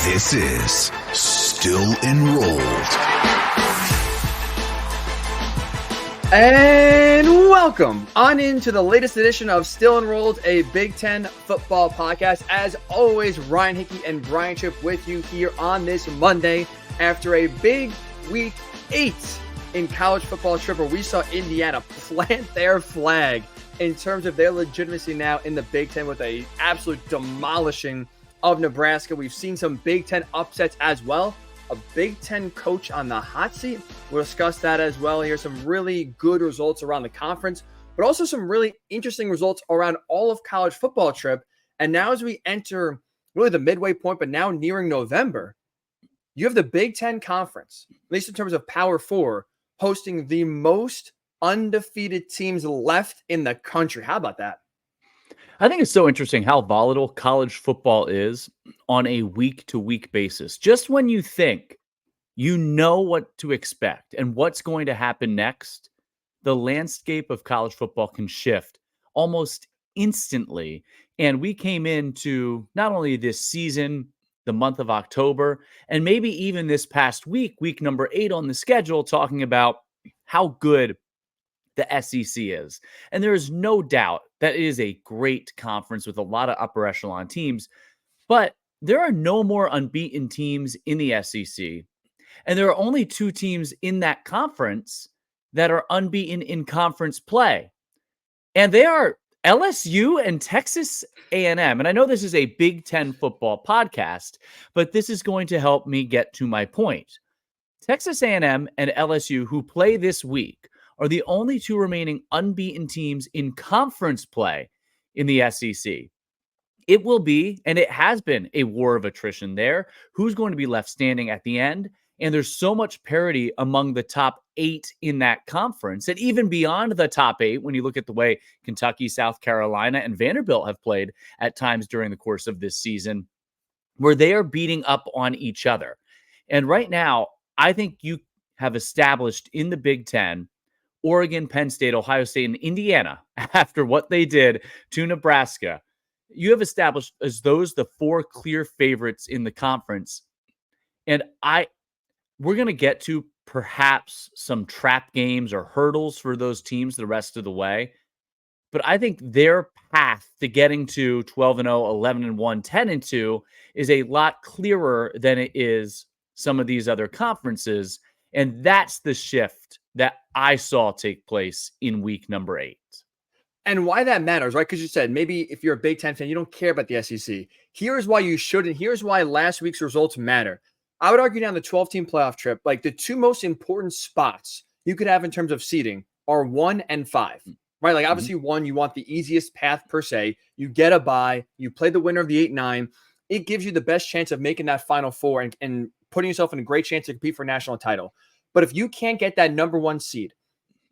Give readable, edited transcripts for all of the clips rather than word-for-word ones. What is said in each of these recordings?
This is Still Enrolled. And welcome on into the latest edition of Still Enrolled, a Big Ten football podcast. As always, Ryan Hickey and Brian Chip with you here on this Monday after a big week 8 in college football trip where we saw Indiana plant their flag in terms of their legitimacy now in the Big Ten with a absolute demolishing of Nebraska. We've seen some Big Ten upsets as well. A Big Ten coach on the hot seat. We'll discuss that as well. Here's some really good results around the conference, but also some really interesting results around all of college football trip. And now as we enter really the midway point, but now nearing November, you have the Big Ten Conference, at least in terms of Power 4, hosting the most undefeated teams left in the country. How about that? I think it's so interesting how volatile college football is on a week-to-week basis. Just when you think you know what to expect and what's going to happen next, the landscape of college football can shift almost instantly. And we came into not only this season, the month of October, and maybe even this past week, week number 8 on the schedule, talking about how good the SEC is. And there is no doubt that it is a great conference with a lot of upper echelon teams, but there are no more unbeaten teams in the SEC. And there are only 2 teams in that conference that are unbeaten in conference play. And they are LSU and Texas A&M. And I know this is a Big Ten football podcast, but this is going to help me get to my point. Texas A&M and LSU, who play this week, are the only 2 remaining unbeaten teams in conference play in the SEC. It will be, and it has been, a war of attrition there. Who's going to be left standing at the end? And there's so much parity among the top 8 in that conference, and even beyond the top 8, when you look at the way Kentucky, South Carolina, and Vanderbilt have played at times during the course of this season, where they are beating up on each other. And right now, I think you have established in the Big Ten Oregon, Penn State, Ohio State, and Indiana, after what they did to Nebraska, you have established as those the 4 clear favorites in the conference. And we're going to get to perhaps some trap games or hurdles for those teams the rest of the way. But I think their path to getting to 12-0, 11-1, 10-2 is a lot clearer than it is some of these other conferences. And that's the shift that I saw take place in week number 8. And why that matters, right? Because you said maybe if you're a Big Ten fan, you don't care about the SEC. Here's why you should, and here's why last week's results matter. I would argue down the 12-team playoff trip, like the 2 most important spots you could have in terms of seeding are 1 and 5, right? Like obviously 1, you want the easiest path per se. You get a bye, you play the winner of the 8-9. It gives you the best chance of making that Final Four and putting yourself in a great chance to compete for a national title. But if you can't get that number 1 seed,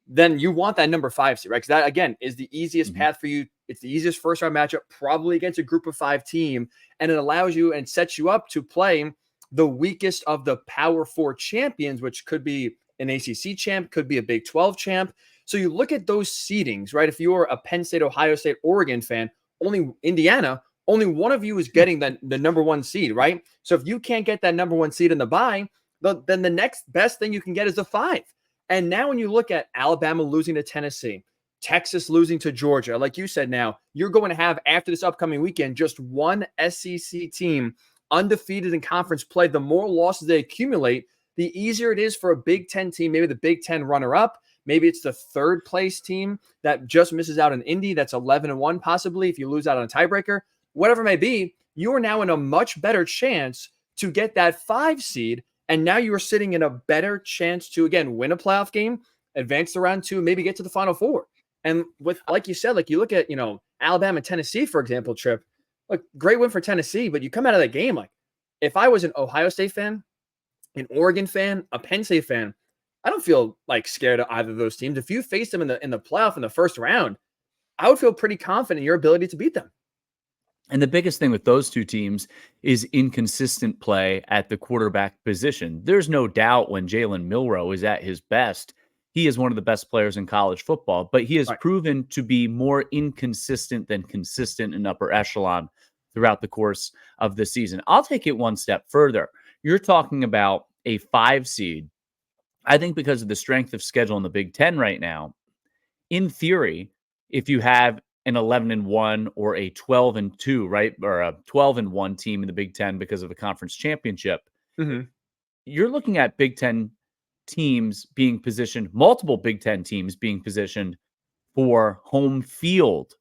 then you want that number 5 seed, right? Because that, again, is the easiest path for you. It's the easiest first-round matchup, probably against a group of 5 team, and it allows you and sets you up to play the weakest of the Power 4 champions, which could be an ACC champ, could be a Big 12 champ. So you look at those seedings, right? If you're a Penn State, Ohio State, Oregon fan, only Indiana, only one of you is getting the number 1 seed, right? So if you can't get that number 1 seed in the bye, then the next best thing you can get is a 5. And now when you look at Alabama losing to Tennessee, Texas losing to Georgia, like you said, now you're going to have, after this upcoming weekend, just 1 SEC team undefeated in conference play. The more losses they accumulate, the easier it is for a Big Ten team, maybe the Big Ten runner-up. Maybe it's the 3rd place team that just misses out on Indy. That's 11-1 possibly if you lose out on a tiebreaker. Whatever it may be, you are now in a much better chance to get that 5 seed. And now you are sitting in a better chance to, again, win a playoff game, advance to round 2, maybe get to the Final Four. And with, like you said, like you look at, Alabama, Tennessee, for example, Trip, look, great win for Tennessee, but you come out of that game, like if I was an Ohio State fan, an Oregon fan, a Penn State fan, I don't feel like scared of either of those teams. If you face them in the playoff in the first round, I would feel pretty confident in your ability to beat them. And the biggest thing with those 2 teams is inconsistent play at the quarterback position. There's no doubt when Jalen Milroe is at his best, he is one of the best players in college football, but he has proven to be more inconsistent than consistent in upper echelon throughout the course of the season. I'll take it one step further. You're talking about a 5 seed. I think because of the strength of schedule in the Big Ten right now, in theory, if you have an 11-1 or a 12-2, right, or a 12-1 team in the Big Ten because of the conference championship, you're looking at Big Ten teams being positioned, multiple Big Ten teams being positioned for home field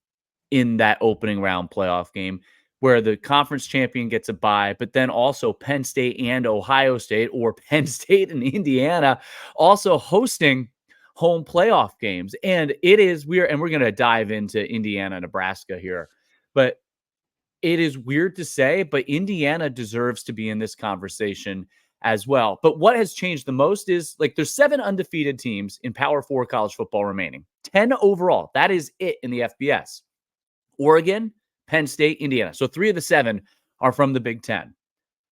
in that opening round playoff game, where the conference champion gets a bye, but then also Penn State and Ohio State, or Penn State and Indiana also hosting home playoff games. And we're going to dive into Indiana, Nebraska here, but it is weird to say, but Indiana deserves to be in this conversation as well. But what has changed the most is, like, there's 7 undefeated teams in Power 4 college football remaining, 10 overall. That is it in the FBS. Oregon, Penn State, Indiana. So 3 of the 7 are from the Big Ten.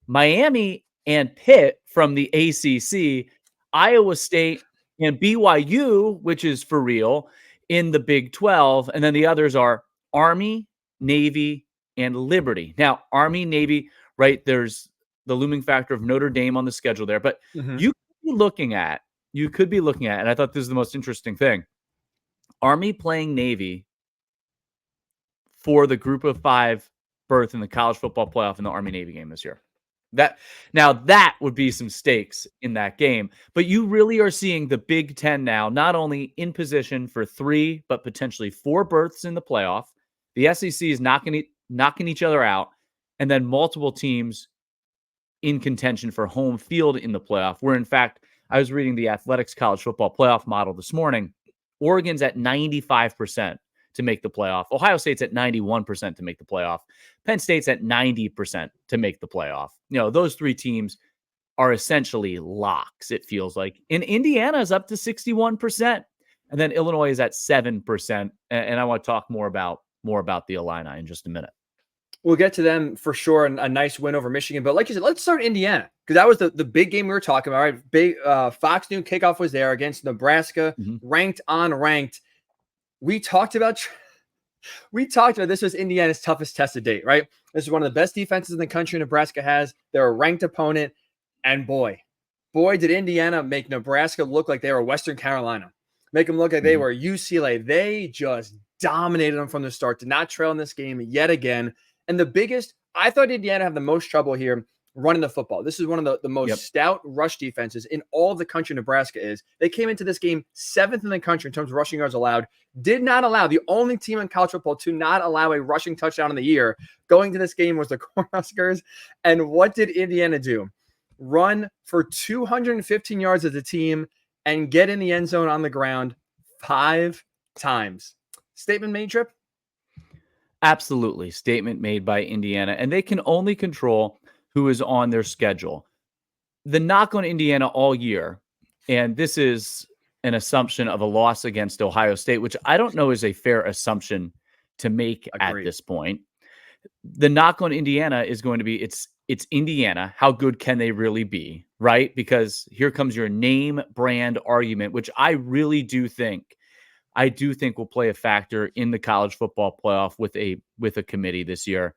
Miami and Pitt from the ACC, Iowa State and BYU, which is for real, in the Big 12. And then the others are Army, Navy, and Liberty. Now, Army, Navy, right, there's the looming factor of Notre Dame on the schedule there. But you could be looking at, and I thought this is the most interesting thing, Army playing Navy for the group of 5 berth in the college football playoff in the Army-Navy game this year. That would be some stakes in that game. But you really are seeing the Big Ten now not only in position for 3, but potentially 4 berths in the playoff. The SEC is knocking each other out, and then multiple teams in contention for home field in the playoff, where, in fact, I was reading the Athletics college football playoff model this morning. Oregon's at 95% to make the playoff. Ohio State's at 91% to make the playoff. Penn State's at 90% to make the playoff. Those 3 teams are essentially locks, it feels like. And Indiana is up to 61%. And then Illinois is at 7%. And I want to talk more about the Illini in just a minute. We'll get to them for sure. A nice win over Michigan. But like you said, let's start Indiana, because that was the big game we were talking about, right? Big Fox Noon kickoff was there against Nebraska, ranked on ranked. We talked about this was Indiana's toughest test to date, right? This is one of the best defenses in the country Nebraska has. They're a ranked opponent. And boy, did Indiana make Nebraska look like they were Western Carolina. Make them look like they were UCLA. They just dominated them from the start. Did not trail in this game yet again. And I thought Indiana had the most trouble here running the football. This is one of the most stout rush defenses in all of the country Nebraska is. They came into this game 7th in the country in terms of rushing yards allowed. Did not allow, the only team in college football to not allow a rushing touchdown in the year going to this game was the Cornhuskers. And what did Indiana do? Run for 215 yards as a team and get in the end zone on the ground 5 times. Statement made, Trip? Absolutely. Statement made by Indiana. And they can only control who is on their schedule. The knock on Indiana all year, and this is an assumption of a loss against Ohio State, which I don't know is a fair assumption to make at this point. The knock on Indiana is going to be it's Indiana. How good can they really be, right? Because here comes your name brand argument, which I really do think will play a factor in the college football playoff with a committee this year.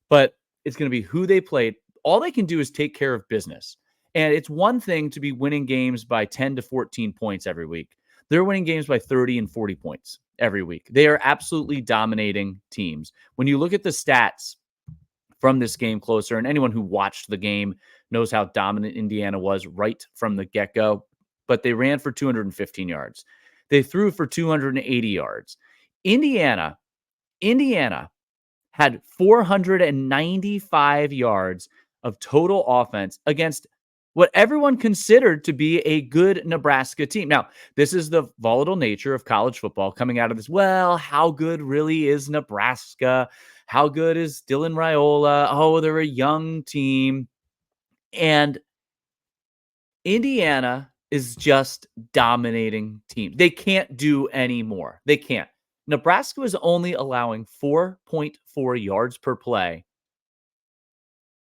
But it's going to be who they played. All they can do is take care of business. And it's one thing to be winning games by 10 to 14 points every week. They're winning games by 30 and 40 points every week. They are absolutely dominating teams. When you look at the stats from this game closer, and anyone who watched the game knows how dominant Indiana was right from the get-go, but they ran for 215 yards. They threw for 280 yards. Indiana had 495 yards of total offense against what everyone considered to be a good Nebraska team. Now, this is the volatile nature of college football coming out of this. Well, how good really is Nebraska? How good is Dylan Raiola? Oh, they're a young team. And Indiana is just dominating team. They can't do any more. They can't. Nebraska was only allowing 4.4 yards per play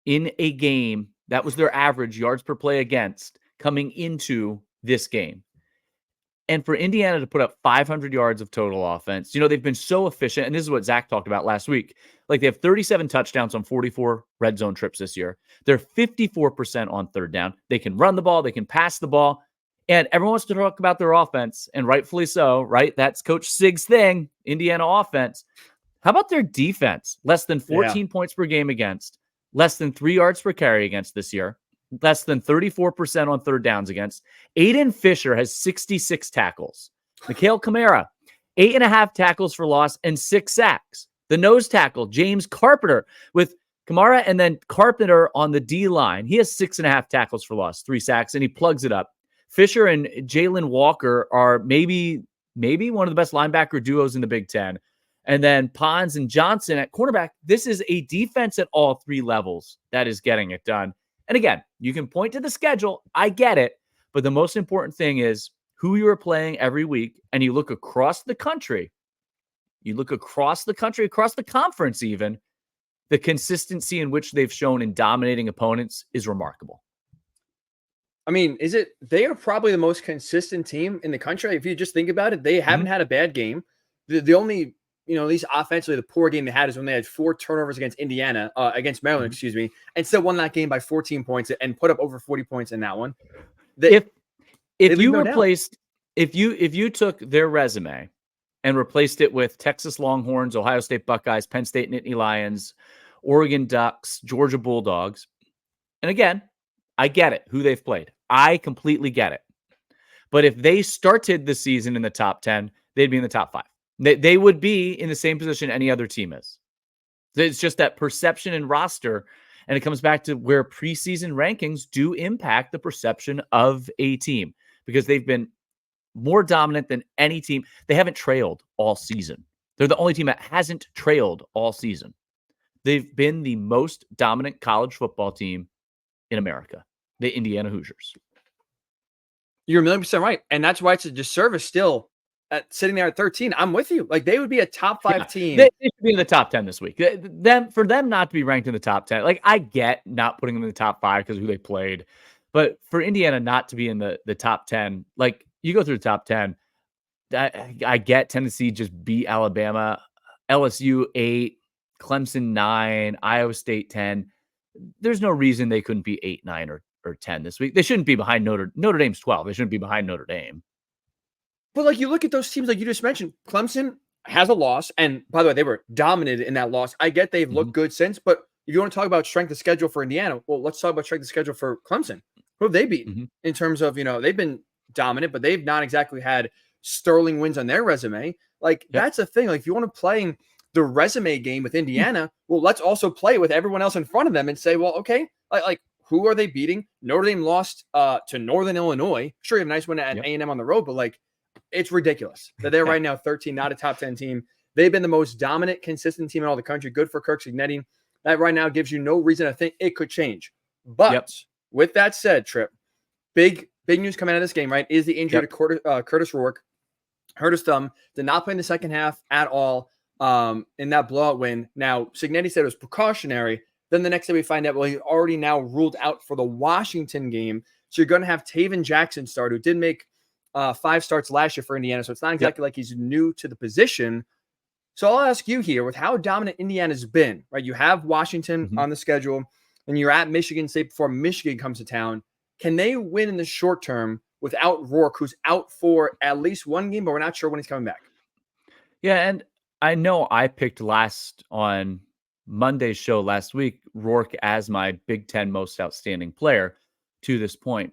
in a game. That was their average yards per play against coming into this game. And for Indiana to put up 500 yards of total offense, they've been so efficient. And this is what Zach talked about last week. Like, they have 37 touchdowns on 44 red zone trips this year. They're 54% on third down. They can run the ball. They can pass the ball. And everyone wants to talk about their offense, and rightfully so, right? That's Coach Sig's thing, Indiana offense. How about their defense? Less than 14 points per game against, less than 3 yards per carry against this year, less than 34% on third downs against. Aiden Fisher has 66 tackles. Mikhail Kamara, 8.5 tackles for loss and 6 sacks. The nose tackle, James Carpenter, with Kamara and then Carpenter on the D line. He has 6.5 tackles for loss, 3 sacks, and he plugs it up. Fisher and Jalen Walker are maybe one of the best linebacker duos in the Big Ten. And then Pons and Johnson at cornerback. This is a defense at all 3 levels that is getting it done. And again, you can point to the schedule. I get it. But the most important thing is who you are playing every week. And you look across the country. Across the conference even. The consistency in which they've shown in dominating opponents is remarkable. I mean, they are probably the most consistent team in the country. If you just think about it, they haven't had a bad game. The only, at least offensively, the poor game they had is when they had 4 turnovers against against Maryland, and still won that game by 14 points and put up over 40 points in that one. If you took their resume and replaced it with Texas Longhorns, Ohio State Buckeyes, Penn State Nittany Lions, Oregon Ducks, Georgia Bulldogs, and again, I get it, who they've played. I completely get it. But if they started the season in the top 10, they'd be in the top 5. They would be in the same position any other team is. It's just that perception and roster, and it comes back to where preseason rankings do impact the perception of a team because they've been more dominant than any team. They haven't trailed all season. They're the only team that hasn't trailed all season. They've been the most dominant college football team in America, the Indiana Hoosiers. You're 1,000,000% right. And that's why it's a disservice still at sitting there at 13. I'm with you. Like, they would be a top 5 team. They should be in the top 10 this week. For them not to be ranked in the top 10, like, I get not putting them in the top 5 because of who they played. But for Indiana not to be in the top 10, like, you go through the top 10, I get Tennessee just beat Alabama, LSU 8, Clemson 9, Iowa State 10. There's no reason they couldn't be 8, 9, or 10 this week. They shouldn't be behind Notre Dame's 12. They shouldn't be behind Notre Dame. But like, you look at those teams like you just mentioned, Clemson has a loss. And by the way, they were dominated in that loss. I get they've looked good since, but if you want to talk about strength of schedule for Indiana, well, let's talk about strength of schedule for Clemson. Who have they beaten in terms of, they've been dominant, but they've not exactly had sterling wins on their resume. Like, that's the thing. Like, if you want to play the resume game with Indiana, well, let's also play with everyone else in front of them and say, well, okay, like who are they beating? Notre Dame lost to Northern Illinois. Sure, you have a nice win at A&M on the road, but like, it's ridiculous that they're right now 13, not a top 10 team. They've been the most dominant, consistent team in all the country. Good for Kirk Cignetti. That right now gives you no reason to think it could change. But with that said, Trip, big news coming out of this game, right, is the injury to Kurtis Rourke. Hurt his thumb. Did not play in the second half at all. In that blowout win. Now, Cignetti said it was precautionary. Then the next day we find out, well, he's already now ruled out for the Washington game. So you're going to have Taven Jackson start, who did make 5 starts last year for Indiana. So it's not exactly like he's new to the position. So I'll ask you here, with how dominant Indiana's been, right? You have Washington on the schedule, and you're at Michigan State before Michigan comes to town. Can they win in the short term without Rourke, who's out for at least one game, but we're not sure when he's coming back? Yeah, and I know I picked last on Monday's show last week, Rourke as my Big Ten most outstanding player to this point.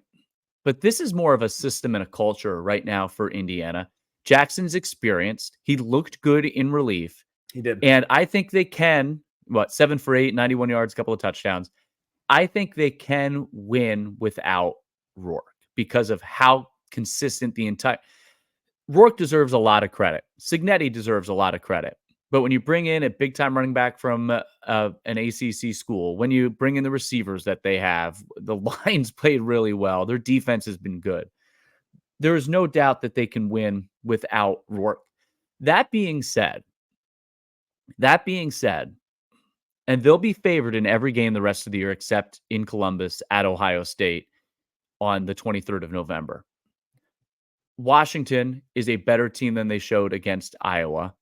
But this is more of a system and a culture right now for Indiana. Jackson's experienced. He looked good in relief. He did. And I think they can, 7 for 8, 91 yards, a couple of touchdowns. I think they can win without Rourke because of how consistent the entire... Rourke deserves a lot of credit. Cignetti deserves a lot of credit. But when you bring in a big-time running back from an ACC school, when you bring in the receivers that they have, the Lions played really well. Their defense has been good. There is no doubt that they can win without Rourke. That being said, and they'll be favored in every game the rest of the year except in Columbus at Ohio State on the 23rd of November. Washington is a better team than they showed against Iowa.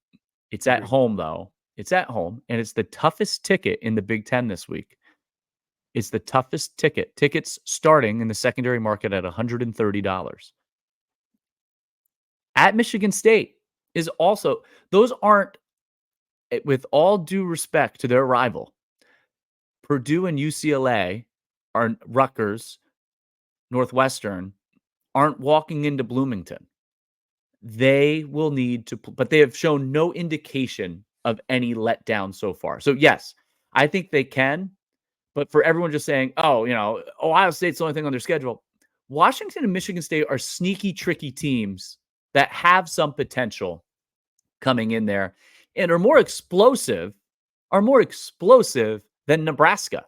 It's at Agreed. home, though. It's at home, and it's the toughest ticket in the Big Ten this week. It's the toughest ticket. Tickets starting in the secondary market at $130. At Michigan State is also, those aren't, with all due respect to their rival, Purdue and UCLA, are Rutgers, Northwestern, aren't walking into Bloomington. They will need to, but they have shown no indication of any letdown so far. So, yes, I think they can. But for everyone just saying, oh, Ohio State's the only thing on their schedule, Washington and Michigan State are sneaky, tricky teams that have some potential coming in there and are more explosive than Nebraska.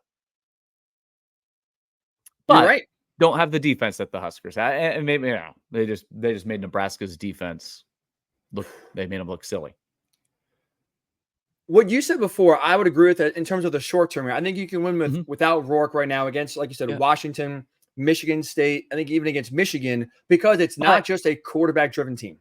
But You're right. don't have the defense that the Huskers have. And maybe, they just made Nebraska's defense they made them look silly. What you said before, I would agree with that in terms of the short term. I think you can win without Rourke right now against, like you said, Washington, Michigan State. I think even against Michigan, because it's not just a quarterback-driven team.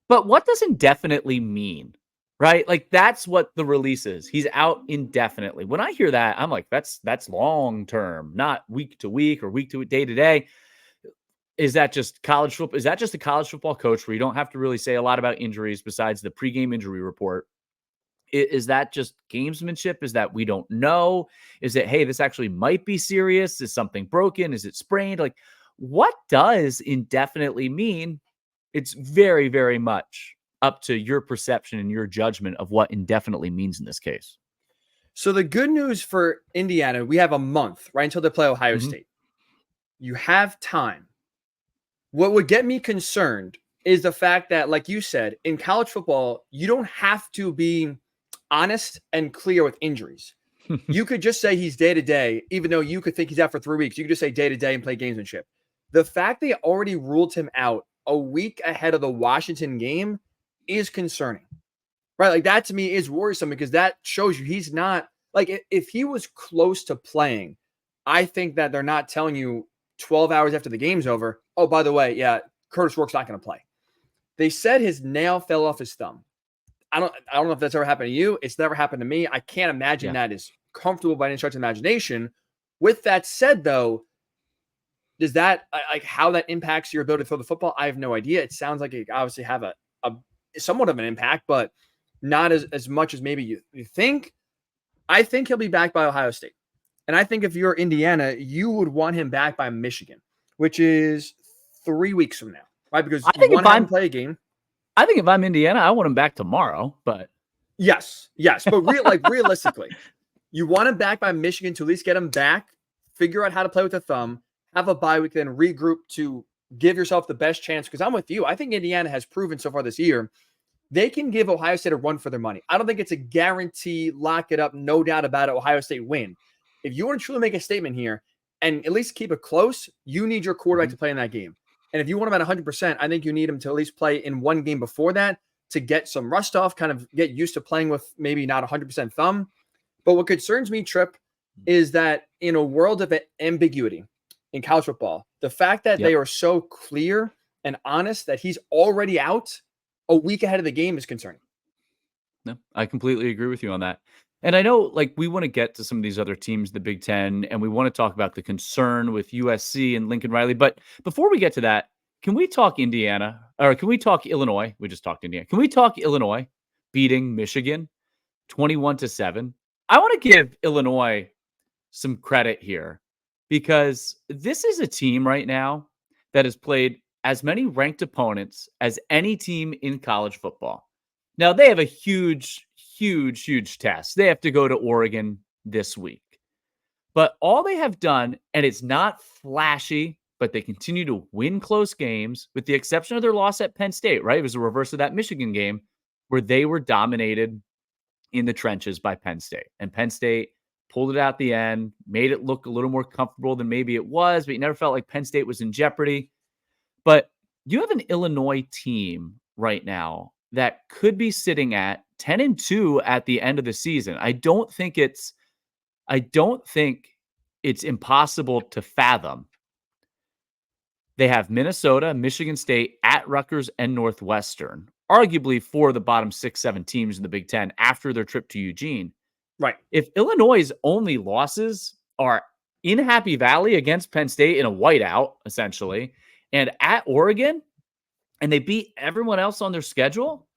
But what does indefinitely mean, right? Like, that's what the release is. He's out indefinitely. When I hear that, I'm like, that's long term, not week to week or week to day to day. Is that just college football? Is that just a college football coach where you don't have to really say a lot about injuries besides the pregame injury report? Is that just gamesmanship? Is that we don't know? Is it, hey, this actually might be serious? Is something broken? Is it sprained? Like, what does indefinitely mean? It's very, very much up to your perception and your judgment of what indefinitely means in this case. So the good news for Indiana, we have a month, right, until they play Ohio State. You have time. What would get me concerned is the fact that, like you said, in college football, you don't have to be honest and clear with injuries. You could just say he's day-to-day, even though you could think he's out for 3 weeks. You could just say day-to-day and play gamesmanship. The fact they already ruled him out a week ahead of the Washington game is concerning, right? Like, that to me is worrisome because that shows you he's not, like, if he was close to playing, I think that they're not telling you 12 hours after the game's over, oh, by the way, yeah, Kurtis Rourke's not going to play. They said his nail fell off his thumb. I don't know if that's ever happened to you. It's never happened to me. I can't imagine that is comfortable by any stretch of imagination. With that said, though, does that, like, how that impacts your ability to throw the football? I have no idea. It sounds like it obviously have a somewhat of an impact, but not as much as maybe you think. I think he'll be back by Ohio State. And I think if you're Indiana, you would want him back by Michigan, which is 3 weeks from now, right? Because you want to play a game. I think if I'm Indiana, I want him back tomorrow, but yes. But realistically, you want him back by Michigan to at least get him back, figure out how to play with the thumb, have a bye week, then regroup to give yourself the best chance. Because I'm with you. I think Indiana has proven so far this year they can give Ohio State a run for their money. I don't think it's a guarantee, lock it up, no doubt about it, Ohio State win. If you want to truly make a statement here and at least keep it close, you need your quarterback to play in that game. And if you want him at 100%, I think you need him to at least play in one game before that to get some rust off, kind of get used to playing with maybe not 100% thumb. But what concerns me, Tripp, is that in a world of ambiguity in college football, the fact that they are so clear and honest that he's already out a week ahead of the game is concerning. No, I completely agree with you on that. And I know, like, we want to get to some of these other teams, the Big Ten, and we want to talk about the concern with USC and Lincoln Riley. But before we get to that, can we talk Indiana? Or can we talk Illinois? We just talked Indiana. Can we talk Illinois beating Michigan 21-7? I want to give Illinois some credit here because this is a team right now that has played as many ranked opponents as any team in college football. Now, they have a huge test. They have to go to Oregon this week. But all they have done, and it's not flashy, but they continue to win close games, with the exception of their loss at Penn State, right? It was the reverse of that Michigan game where they were dominated in the trenches by Penn State. And Penn State pulled it out the end, made it look a little more comfortable than maybe it was, but you never felt like Penn State was in jeopardy. But you have an Illinois team right now that could be sitting at 10-2 at the end of the season. I don't think it's impossible to fathom They have Minnesota, Michigan State, at Rutgers, and Northwestern, arguably four of the bottom 6-7 teams in the Big Ten after their trip to Eugene. Right. If Illinois' only losses are in Happy Valley against Penn State in a whiteout, essentially, and at Oregon, and they beat everyone else on their schedule,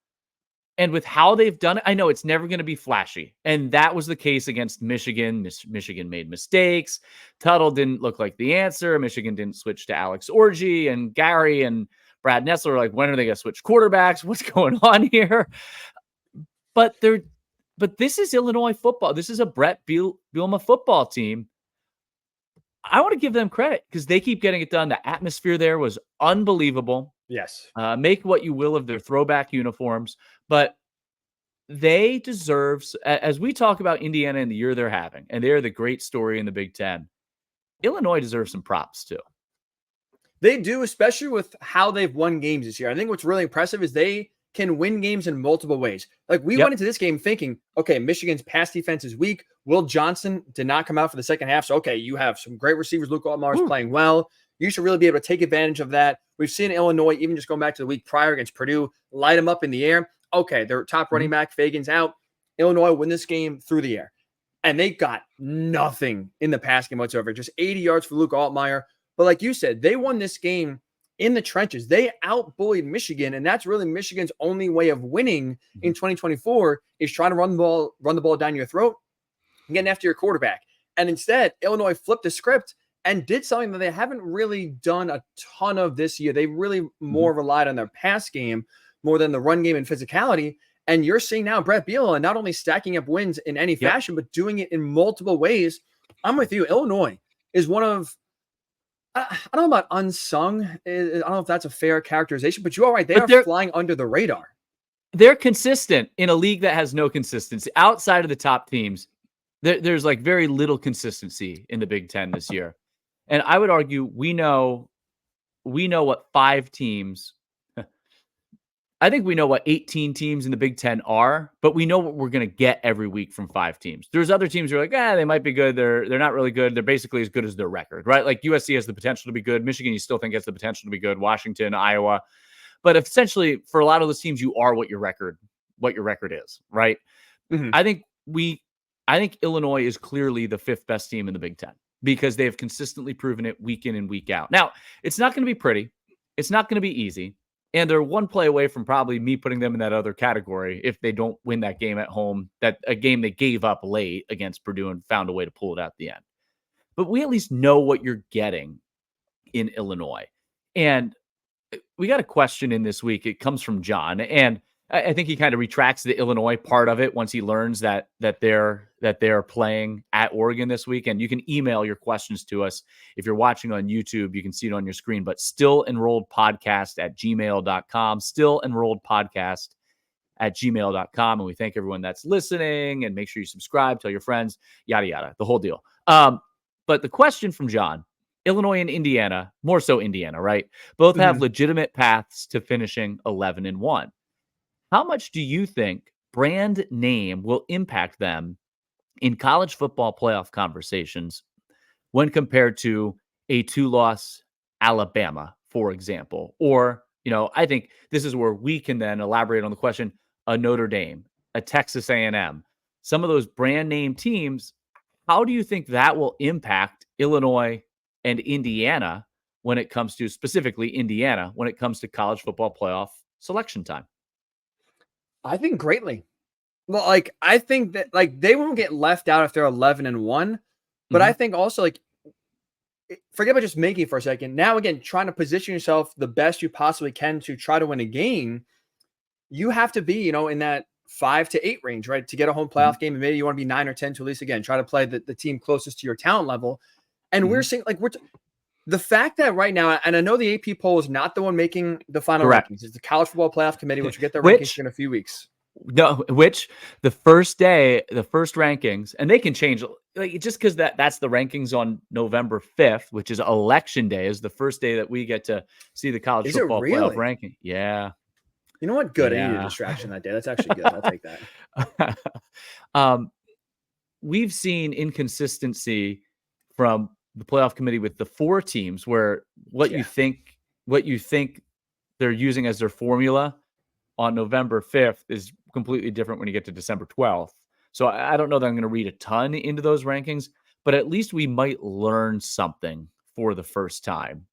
and with how they've done it, I know it's never going to be flashy. And that was the case against Michigan. Michigan made mistakes. Tuttle didn't look like the answer. Michigan didn't switch to Alex Orji, and Gary and Brad Nessler are like, when are they going to switch quarterbacks? What's going on here? But this is Illinois football. This is a Brett Bielema football team. I want to give them credit because they keep getting it done. The atmosphere there was unbelievable. Yes. Make what you will of their throwback uniforms, but they deserve, as we talk about Indiana and the year they're having, and they're the great story in the Big Ten, Illinois deserves some props too. They do, especially with how they've won games this year. I think what's really impressive is they can win games in multiple ways. Like we went into this game thinking, okay, Michigan's pass defense is weak. Will Johnson did not come out for the second half. So, okay, you have some great receivers. Luke Altmaier is playing well. You should really be able to take advantage of that. We've seen Illinois, even just going back to the week prior against Purdue, light them up in the air. Okay, their top running back, Fagan's out. Illinois win this game through the air. And they got nothing in the pass game whatsoever. Just 80 yards for Luke Altmaier. But like you said, they won this game in the trenches. They out-bullied Michigan, and that's really Michigan's only way of winning in 2024 is trying to run the ball down your throat and getting after your quarterback. And instead, Illinois flipped the script and did something that they haven't really done a ton of this year. They really more relied on their pass game more than the run game and physicality. And you're seeing now Brett Bielema not only stacking up wins in any fashion, but doing it in multiple ways. I'm with you. Illinois is one of, I don't know about unsung. I don't know if that's a fair characterization, but you are right. They're flying under the radar. They're consistent in a league that has no consistency. Outside of the top teams, there's like very little consistency in the Big Ten this year. And I would argue we know what 5 teams, I think we know what 18 teams in the Big Ten are, but we know what we're going to get every week from 5 teams. There's other teams who are like, they might be good. They're not really good. They're basically as good as their record, right? Like USC has the potential to be good. Michigan, you still think has the potential to be good. Washington, Iowa. But essentially, for a lot of those teams, you are what your record is, right? Mm-hmm. I think Illinois is clearly the 5th best team in the Big Ten because they have consistently proven it week in and week out. Now, it's not going to be pretty. It's not going to be easy. And they're one play away from probably me putting them in that other category if they don't win that game at home, that a game they gave up late against Purdue and found a way to pull it out at the end. But we at least know what you're getting in Illinois. And we got a question in this week. It comes from John. And I think he kind of retracts the Illinois part of it once he learns that they're playing at Oregon this week. And you can email your questions to us. If you're watching on YouTube, you can see it on your screen, but stillenrolledpodcast@gmail.com, stillenrolledpodcast@gmail.com. And we thank everyone that's listening, and make sure you subscribe, tell your friends, yada, yada, the whole deal. But the question from John, Illinois and Indiana, more so Indiana, right? Both have legitimate paths to finishing 11-1. How much do you think brand name will impact them in college football playoff conversations when compared to a 2-loss Alabama, for example? Or, I think this is where we can then elaborate on the question, a Notre Dame, a Texas A&M, some of those brand name teams. How do you think that will impact Illinois and Indiana when it comes to, specifically Indiana, when it comes to college football playoff selection time? I think greatly. Well, I think that they won't get left out if they're 11-1, but I think also forget about just making for a second. Now, again, trying to position yourself the best you possibly can to try to win a game, you have to be, in that 5 to 8 range, right? To get a home playoff game, and maybe you want to be 9 or 10 to at least, again, try to play the team closest to your talent level. And we're seeing the fact that right now, and I know the AP poll is not the one making the final rankings. It's the College Football Playoff Committee, which will get their rankings in a few weeks. No, which the first rankings, and they can change just because that's the rankings on November 5th, which is election day, is the first day that we get to see the college football playoff ranking. Yeah. You know what? Good. I need a distraction that day. That's actually good. I'll take that. We've seen inconsistency from the playoff committee with the 4 teams where you think what you think they're using as their formula on November 5th is completely different when you get to December 12th. So I don't know that I'm going to read a ton into those rankings, but at least we might learn something for the first time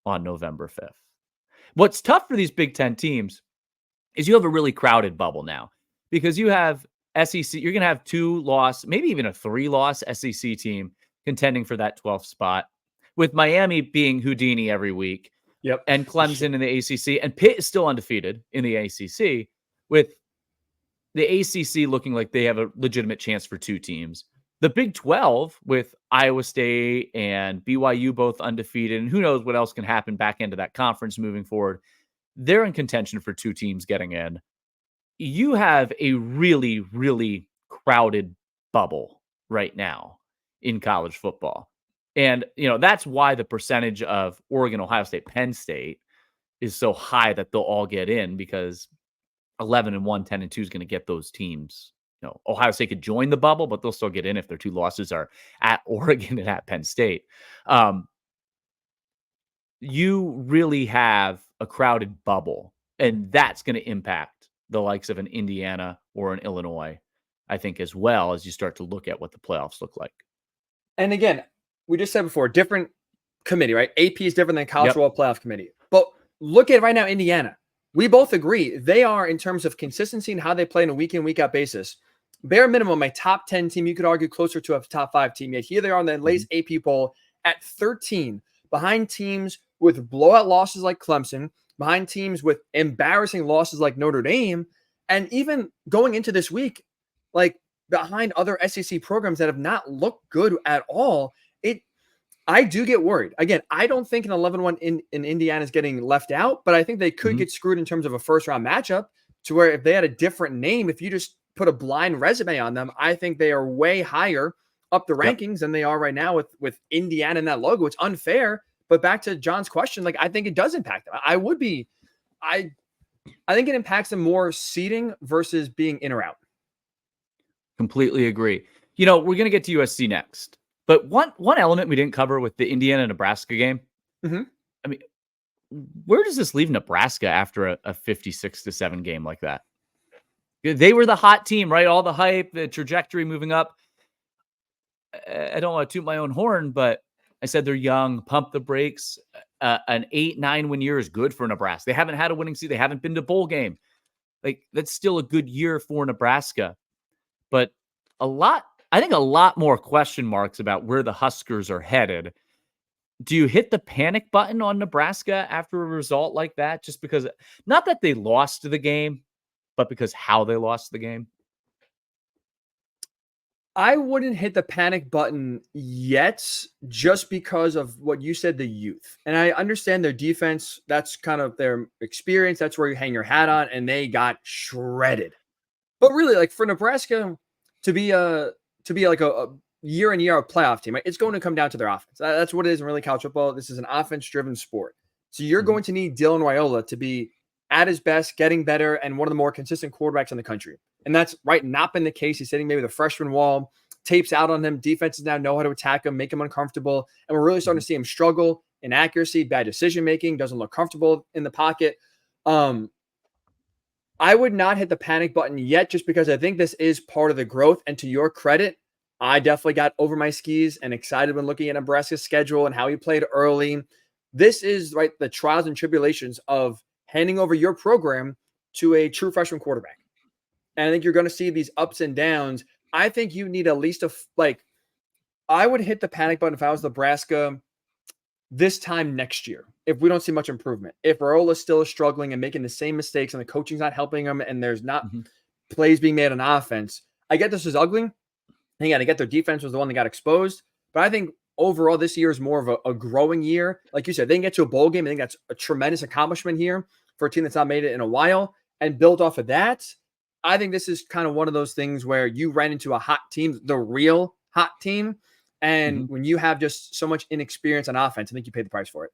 on November 5th. What's tough for these Big Ten teams is you have a really crowded bubble now because you have SEC. You're going to have 2-loss, maybe even a 3-loss SEC team contending for that 12th spot, with Miami being Houdini every week. Yep. And Clemson in the ACC, and Pitt is still undefeated in the ACC, with the ACC looking like they have a legitimate chance for 2 teams. The Big 12 with Iowa State and BYU both undefeated, and who knows what else can happen back into that conference moving forward. They're in contention for 2 teams getting in. You have a really, really crowded bubble right now in college football. And, that's why the percentage of Oregon, Ohio State, Penn State is so high that they'll all get in, because 11-1, 10-2 is going to get those teams. Ohio State could join the bubble, but they'll still get in if their 2 losses are at Oregon and at Penn State. You really have a crowded bubble, and that's going to impact the likes of an Indiana or an Illinois, I think, as well, as you start to look at what the playoffs look like. And again, we just said before, different committee, right? AP is different than College Football Playoff Committee. But look at right now, Indiana. We both agree they are, in terms of consistency and how they play on a week-in, week-out basis, bare minimum, a top 10 team. You could argue closer to a top 5 team. Yet here they are in the latest AP poll at 13, behind teams with blowout losses like Clemson, behind teams with embarrassing losses like Notre Dame, and even going into this week, like behind other SEC programs that have not looked good at all. I do get worried. Again, I don't think an 11-1 in Indiana is getting left out, but I think they could get screwed in terms of a first-round matchup, to where if they had a different name, if you just put a blind resume on them, I think they are way higher up the rankings than they are right now with Indiana in that logo. It's unfair. But back to John's question, I think it does impact them. I think it impacts them more seeding versus being in or out. Completely agree. We're going to get to USC next. But one element we didn't cover with the Indiana-Nebraska game, I mean, where does this leave Nebraska after a 56-7 game like that? They were the hot team, right? All the hype, the trajectory moving up. I don't want to toot my own horn, but I said they're young, pump the brakes. An 8-9 win year is good for Nebraska. They haven't had a winning season. They haven't been to bowl game. That's still a good year for Nebraska. But I think a lot more question marks about where the Huskers are headed. Do you hit the panic button on Nebraska after a result like that? Just because, not that they lost the game, but because how they lost the game? I wouldn't hit the panic button yet, just because of what you said, the youth. And I understand their defense. That's kind of their experience. That's where you hang your hat on, and they got shredded. But really, for Nebraska to be a year in, year out playoff team, right? It's going to come down to their offense. That's what it is in really college football. This is an offense-driven sport. So you're going to need Dylan Raiola to be at his best, getting better, and one of the more consistent quarterbacks in the country. And that's not been the case. He's hitting maybe the freshman wall, tapes out on him. Defenses now know how to attack him, make him uncomfortable. And we're really starting to see him struggle in accuracy, bad decision-making, doesn't look comfortable in the pocket. I would not hit the panic button yet, just because I think this is part of the growth. And to your credit, I definitely got over my skis and excited when looking at Nebraska's schedule and how he played early. This is the trials and tribulations of handing over your program to a true freshman quarterback. And I think you're going to see these ups and downs. I think you need at least I would hit the panic button if I was Nebraska this time next year, if we don't see much improvement. If Raiola still is struggling and making the same mistakes and the coaching's not helping him and there's not plays being made on offense. I get this is ugly. I get their defense was the one that got exposed. But I think overall this year is more of a growing year. Like you said, they can get to a bowl game. I think that's a tremendous accomplishment here for a team that's not made it in a while. And build off of that, I think this is kind of one of those things where you ran into a hot team, the real hot team. And when you have just so much inexperience on offense, I think you pay the price for it.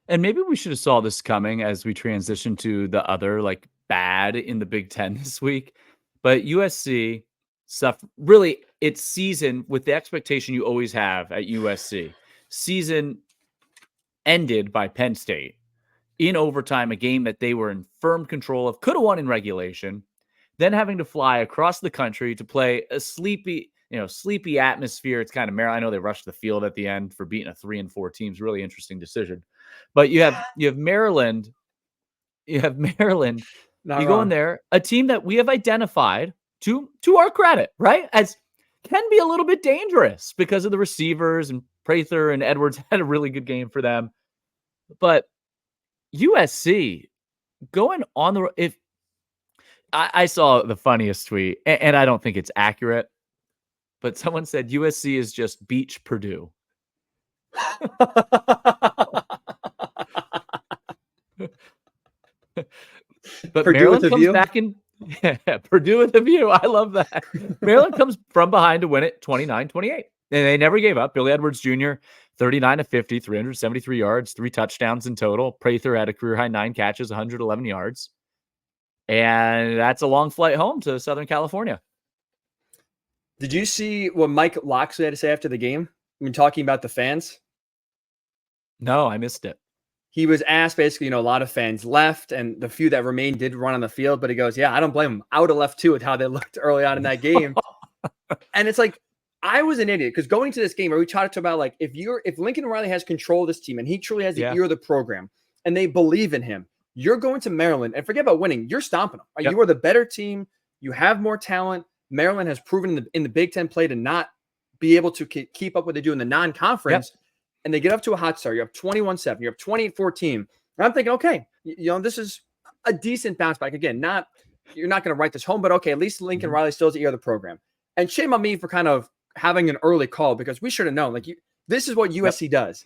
And maybe we should have saw this coming as we transition to the other bad in the Big Ten this week. But USC suffered really its season with the expectation you always have at USC. Season ended by Penn State in overtime, a game that they were in firm control of, could have won in regulation, then having to fly across the country to play a sleepy atmosphere. It's kind of Maryland. I know they rushed the field at the end for beating a 3-4 teams. Really interesting decision. But you have Maryland. You have Maryland. Not you go wrong. in there, a team that we have identified to our credit, right, as can be a little bit dangerous because of the receivers, and Prather and Edwards had a really good game for them. But USC going on the, if I saw the funniest tweet, and I don't think it's accurate, but someone said USC is just beach Purdue. But Purdue Maryland with a comes view? back in Purdue with a view. I love that. Maryland comes from behind to win it 29-28. And they never gave up. Billy Edwards Jr., 39-50, 373 yards, 3 touchdowns in total. Prather had a career-high 9 catches, 111 yards. And that's a long flight home to Southern California. Did you see what Mike Locksley had to say after the game? I mean, talking about the fans. No, I missed it. He was asked basically, a lot of fans left, and the few that remained did run on the field. But he goes, "Yeah, I don't blame them. I would have left too with how they looked early on in that game." And it's like, I was an idiot because going to this game, where we talked about like if Lincoln Riley has control of this team and he truly has the ear of the program and they believe in him, you're going to Maryland and forget about winning. You're stomping them. Right? Yep. You are the better team. You have more talent. Maryland has proven in the Big Ten play to not be able to keep up what they do in the non-conference. Yep. And they get up to a hot start. You have 21-7. You have 28-14. And I'm thinking, okay, this is a decent bounce back. Again, you're not going to write this home, but okay, at least Lincoln Riley still has the ear of the program. And shame on me for kind of having an early call because we should have known. This is what USC does.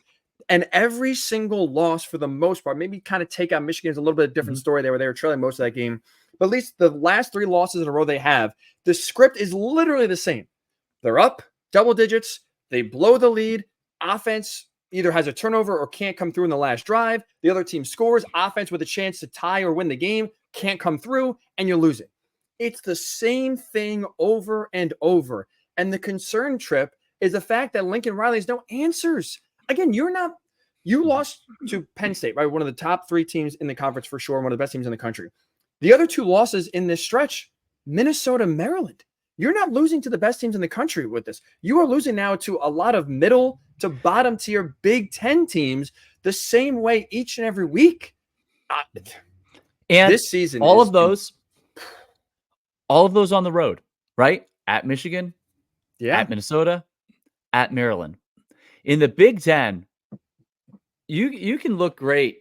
And every single loss, for the most part, maybe kind of take out Michigan's a little bit of a different story there, where they were trailing most of that game. But at least the last 3 losses in a row they have, the script is literally the same. They're up double digits. They blow the lead. Offense either has a turnover or can't come through in the last drive. The other team scores. Offense with a chance to tie or win the game can't come through, and you lose it. It's the same thing over and over. And the concern, Trip, is the fact that Lincoln Riley has no answers. Again, you lost to Penn State, right? One of the top 3 teams in the conference for sure, one of the best teams in the country. The other 2 losses in this stretch, Minnesota, Maryland. You're not losing to the best teams in the country with this. You are losing now to a lot of middle to bottom tier Big Ten teams the same way each and every week. And this season, all of those on the road, right? At Michigan, at Minnesota, at Maryland. In the Big Ten, you can look great.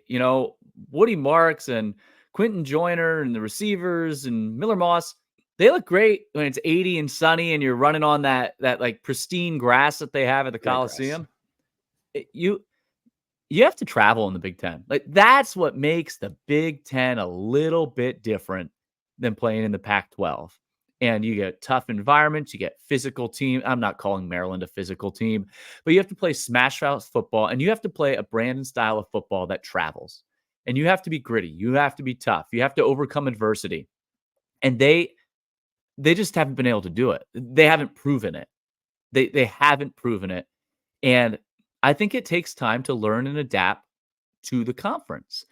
Woody Marks and Quentin Joyner and the receivers and Miller Moss, they look great when it's 80 and sunny and you're running on that like pristine grass that they have at the Coliseum. You have to travel in the Big Ten. Like, that's what makes the Big Ten a little bit different than playing in the Pac-12. And you get tough environments, you get physical team. I'm not calling Maryland a physical team, but you have to play smash mouth football, and you have to play a brand and style of football that travels. And you have to be gritty. You have to be tough. You have to overcome adversity. And they just haven't been able to do it. They haven't proven it. They haven't proven it. And I think it takes time to learn and adapt to the conference.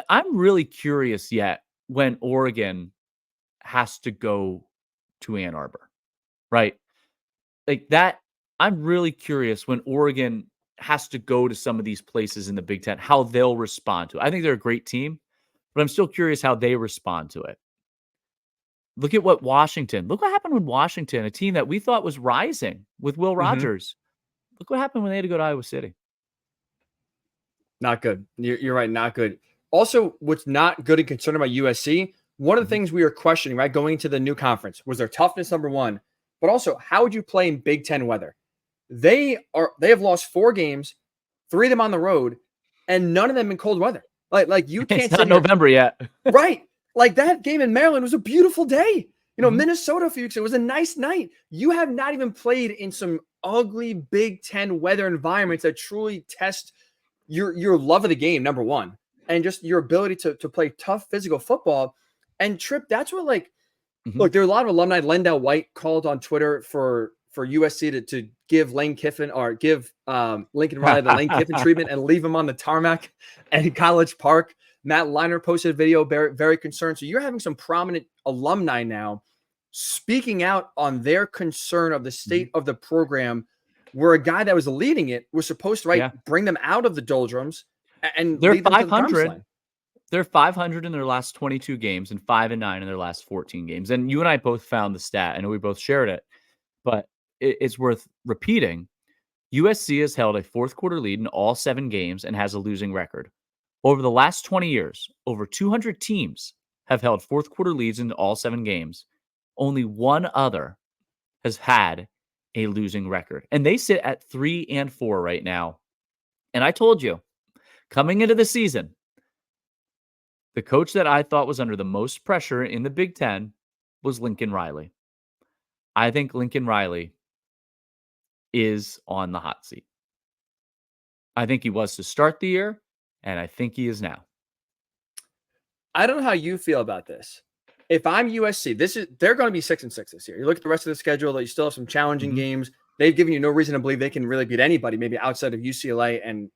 I'm really curious yet when Oregon has to go to Ann Arbor, right? Like that, I'm really curious when Oregon has to go to some of these places in the Big Ten, how they'll respond to it. I think they're a great team, but I'm still curious how they respond to it. Look at what Look what happened with Washington, a team that we thought was rising with Will Rogers. Look what happened when they had to go to Iowa City. Not good. You're right. Not good. Also, what's not good and concerned about USC, one of the things we are questioning, right, going into the new conference, was their toughness, number one, but also how would you play in Big Ten weather? They have lost 4 games, 3 of them on the road, and none of them in cold weather. Like you can't. It's not November yet, right? Like that game in Maryland was a beautiful day. Minnesota, it was a nice night. You have not even played in some ugly Big Ten weather environments that truly test your love of the game, number one, and just your ability to play tough physical football. And Trip, that's what look, there are a lot of alumni. Lendell White called on Twitter for USC to give Lane Kiffin or give Lincoln Riley the Lane Kiffin treatment and leave him on the tarmac at College Park. Matt Leiner posted a video very, very concerned. So you're having some prominent alumni now speaking out on their concern of the state of the program, where a guy that was leading it was supposed to bring them out of the doldrums and they're lead them to the promised 500. land. They're 500 in their last 22 games and 5-9 in their last 14 games. And you and I both found the stat. I know we both shared it, but it's worth repeating. USC has held a fourth quarter lead in all 7 games and has a losing record. Over the last 20 years, over 200 teams have held fourth quarter leads in all 7 games. Only one other has had a losing record, and they sit at 3-4 right now. And I told you, coming into the season, the coach that I thought was under the most pressure in the Big Ten was Lincoln Riley. I think Lincoln Riley is on the hot seat. I think he was to start the year, and I think he is now. I don't know how you feel about this. If I'm USC, they're going to be 6-6 this year. You look at the rest of the schedule, you still have some challenging games. They've given you no reason to believe they can really beat anybody, maybe outside of UCLA and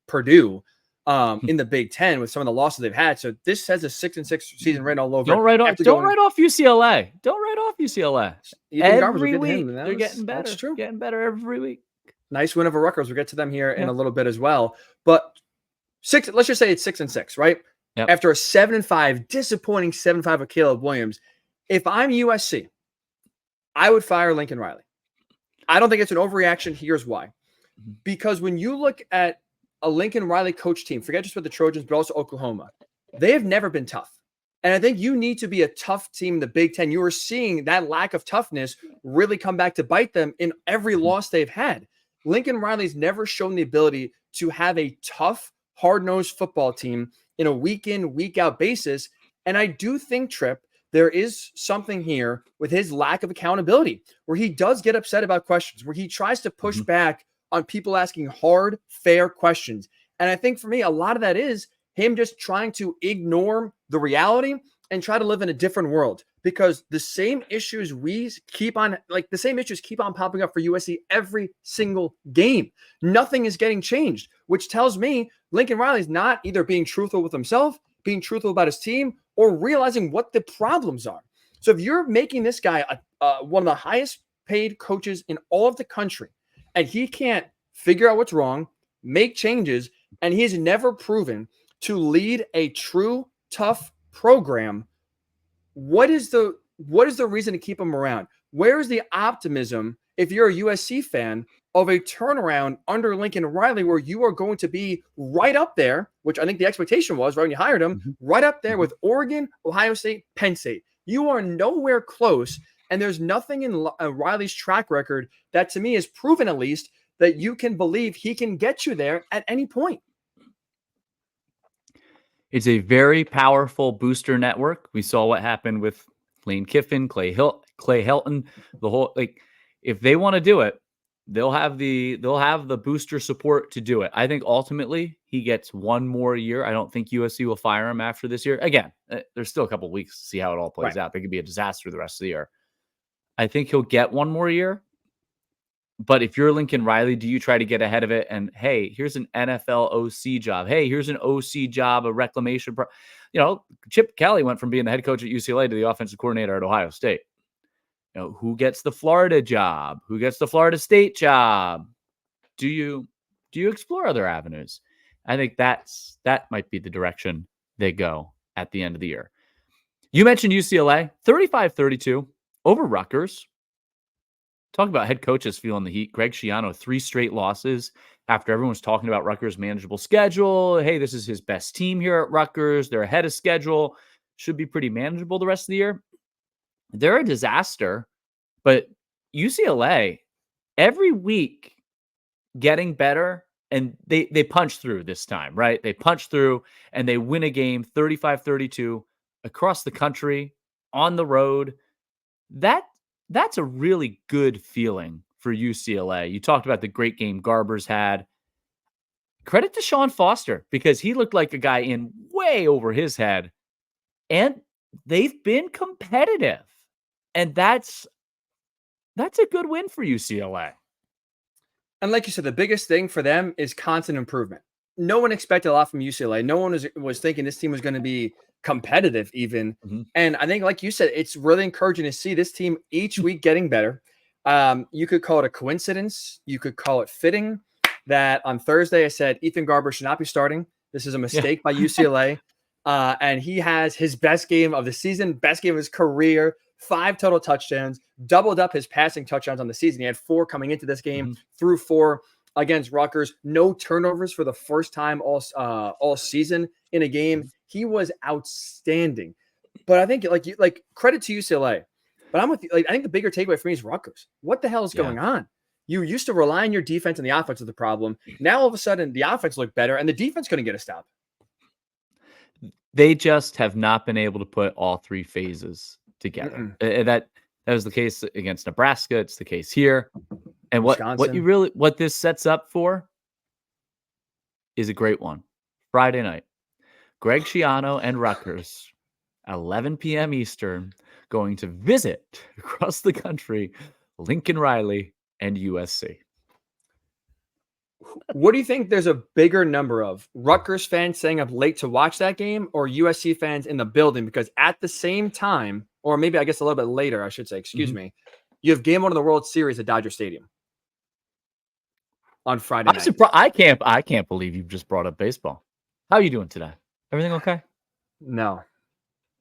Purdue in the Big Ten with some of the losses they've had. So this has a 6-6 season written all over. Don't write off UCLA. Don't write off UCLA. Every week they're getting better. That's true. Getting better every week. Nice win over Rutgers. We'll get to them here in a little bit as well. But let's just say it's 6-6, right? Yep. After a 7-5, disappointing 7-5 of Caleb Williams. If I'm USC, I would fire Lincoln Riley. I don't think it's an overreaction. Here's why. Because when you look at a Lincoln Riley coach team, forget just with the Trojans, but also Oklahoma, they have never been tough. And I think you need to be a tough team in the Big Ten. You are seeing that lack of toughness really come back to bite them in every loss they've had. Lincoln Riley's never shown the ability to have a tough, hard-nosed football team in a week-in, week-out basis. And I do think, Tripp, there is something here with his lack of accountability, where he does get upset about questions, where he tries to push back on people asking hard, fair questions. And I think for me, a lot of that is him just trying to ignore the reality and try to live in a different world, because the same issues keep on popping up for USC every single game. Nothing is getting changed, which tells me Lincoln Riley's not either being truthful with himself, being truthful about his team, or realizing what the problems are. So if you're making this guy one of the highest paid coaches in all of the country, and he can't figure out what's wrong, make changes, and he has never proven to lead a true tough program, what is the reason to keep him around? Where is the optimism, if you're a USC fan, of a turnaround under Lincoln Riley, where you are going to be right up there, which I think the expectation was right when you hired him, right up there with Oregon, Ohio State, Penn State. You are nowhere close, and there's nothing in Riley's track record that to me is proven, at least, that you can believe he can get you there at any point. It's a very powerful booster network. We saw what happened with Lane Kiffin, Clay Helton, the whole, if they want to do it, they'll have the booster support to do it. I think ultimately he gets one more year. I don't think USC will fire him after this year. Again, there's still a couple of weeks to see how it all plays out. It could be a disaster the rest of the year. I think he'll get one more year. But if you're Lincoln Riley, do you try to get ahead of it? And hey, here's an NFL OC job. Hey, here's an OC job, a reclamation. Chip Kelly went from being the head coach at UCLA to the offensive coordinator at Ohio State. Who gets the Florida job? Who gets the Florida State job? Do you explore other avenues? I think that might be the direction they go at the end of the year. You mentioned UCLA, 35-32 over Rutgers. Talk about head coaches feeling the heat. Greg Schiano, 3 straight losses after everyone's talking about Rutgers' manageable schedule. Hey, this is his best team here at Rutgers. They're ahead of schedule. Should be pretty manageable the rest of the year. They're a disaster, but UCLA, every week getting better, and they punch through this time, right? They punch through, and they win a game 35-32 across the country, on the road. That's a really good feeling for UCLA. You talked about the great game Garber's had. Credit to Sean Foster, because he looked like a guy in way over his head. And they've been competitive. And that's a good win for UCLA. And like you said, the biggest thing for them is constant improvement. no one expected a lot from UCLA. No one was thinking this team was going to be competitive even. And I think, like you said, it's really encouraging to see this team each week getting better. You could call it a coincidence. You could call it fitting that on Thursday I said Ethan Garber should not be starting. This is a mistake by UCLA. And he has his best game of the season, best game of his career, 5 total touchdowns, doubled up his passing touchdowns on the season. He had 4 coming into this game, threw 4 against Rutgers. No turnovers for the first time all season in a game. He was outstanding. But I think like credit to UCLA. But I'm with you. Like, I think the bigger takeaway for me is Rutgers. What the hell is going on? You used to rely on your defense, and the offense was the problem. Now all of a sudden the offense looked better and the defense couldn't get a stop. They just have not been able to put all 3 phases together. That was the case against Nebraska. It's the case here. And what this sets up for is a great one. Friday night, Greg Schiano and Rutgers, 11 p.m. Eastern, going to visit across the country Lincoln Riley and USC. What do you think there's a bigger number of Rutgers fans staying up late to watch that game or USC fans in the building? Because at the same time, or maybe I guess a little bit later, I should say, excuse me, you have game 1 of the World Series at Dodger Stadium on Friday night. I can't believe you just brought up baseball. How are you doing today? Everything okay? No.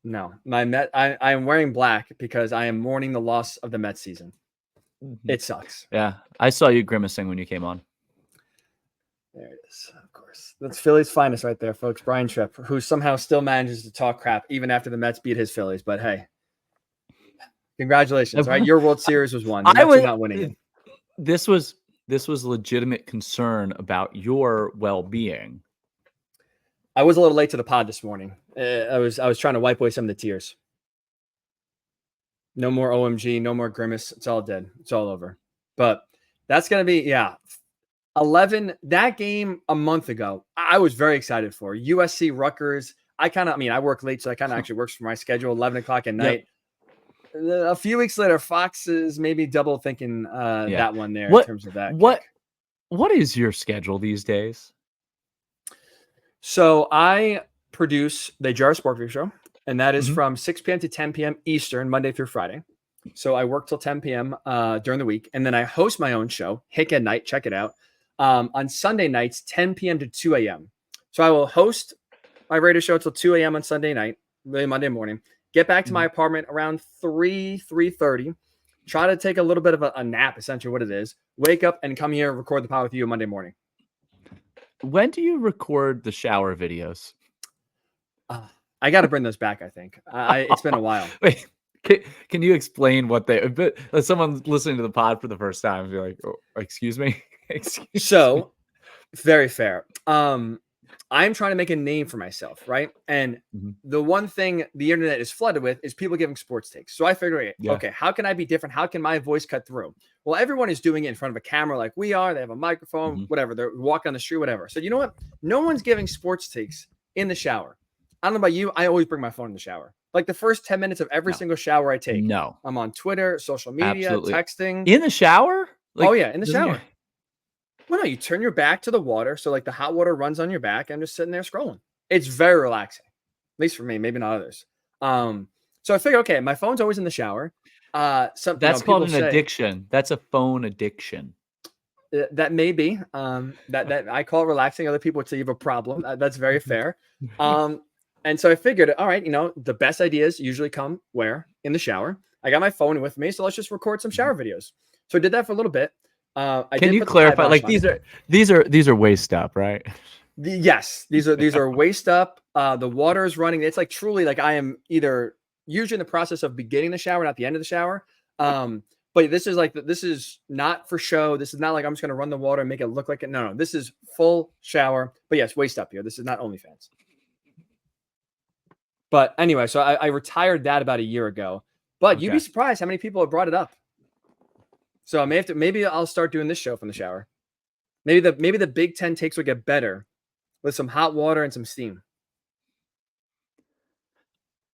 I am wearing black because I am mourning the loss of the Mets season. It sucks. Yeah, I saw you grimacing when you came on. There it is, of course. That's Philly's finest right there, folks. Brian Tripp, who somehow still manages to talk crap even after the Mets beat his Phillies. But hey, congratulations, right? Your World Series was won. The Mets are not winning it. This was legitimate concern about your well-being. I was a little late to the pod this morning. I was trying to wipe away some of the tears. No more OMG, no more grimace. It's all dead. It's all over. But that's going to be, 11. That game a month ago, I was very excited for. USC Rutgers. I work late, so I kind of actually works for my schedule, 11 o'clock at night. Yep. A few weeks later, Fox is maybe double thinking that one there in terms of that. What is your schedule these days? So I produce the Jar Sport Review Show, and that is from 6 p.m. to 10 p.m. Eastern, Monday through Friday. So I work till 10 p.m. During the week, and then I host my own show, Hick at Night. Check it out. On Sunday nights, 10 p.m. to 2 a.m. So I will host my radio show till 2 a.m. on Sunday night, really Monday morning. Get back to my apartment around 3:30. Try to take a little bit of a nap, essentially what it is. Wake up and come here and record the pod with you Monday morning. When do you record the shower videos? I got to bring those back, I think. It's been a while. Wait, can you explain what someone listening to the pod for the first time be like, oh, excuse me? So, very fair. I'm trying to make a name for myself, right? And the one thing the internet is flooded with is people giving sports takes. So I figured, okay, how can I be different? How can my voice cut through? Well, everyone is doing it in front of a camera like we are. They have a microphone, whatever. They're walking on the street, whatever. So you know what? No one's giving sports takes in the shower. I don't know about you. I always bring my phone in the shower. Like the first 10 minutes of every single shower I take. No. I'm on Twitter, social media, texting. In the shower? Like, in the shower. Well, no, you turn your back to the water. So like the hot water runs on your back. I'm just sitting there scrolling. It's very relaxing, at least for me, maybe not others. So I figure, okay, my phone's always in the shower. That's called an addiction. That's a phone addiction. That may be that I call it relaxing. Other people would say you have a problem. That's very fair. And so I figured, all right, the best ideas usually come where? In the shower. I got my phone with me, so let's just record some shower videos. So I did that for a little bit. Can you clarify? Like these are waist up, right? Yes, these are waist up. The water is running. It's like truly like I am either usually in the process of beginning the shower, not the end of the shower. But this is not for show. This is not like I'm just going to run the water and make it look like it. No, this is full shower. But yes, waist up here. This is not OnlyFans. But anyway, so I retired that about a year ago. But you'd be surprised how many people have brought it up. So maybe I'll start doing this show from the shower. Maybe the Big Ten takes will get better with some hot water and some steam.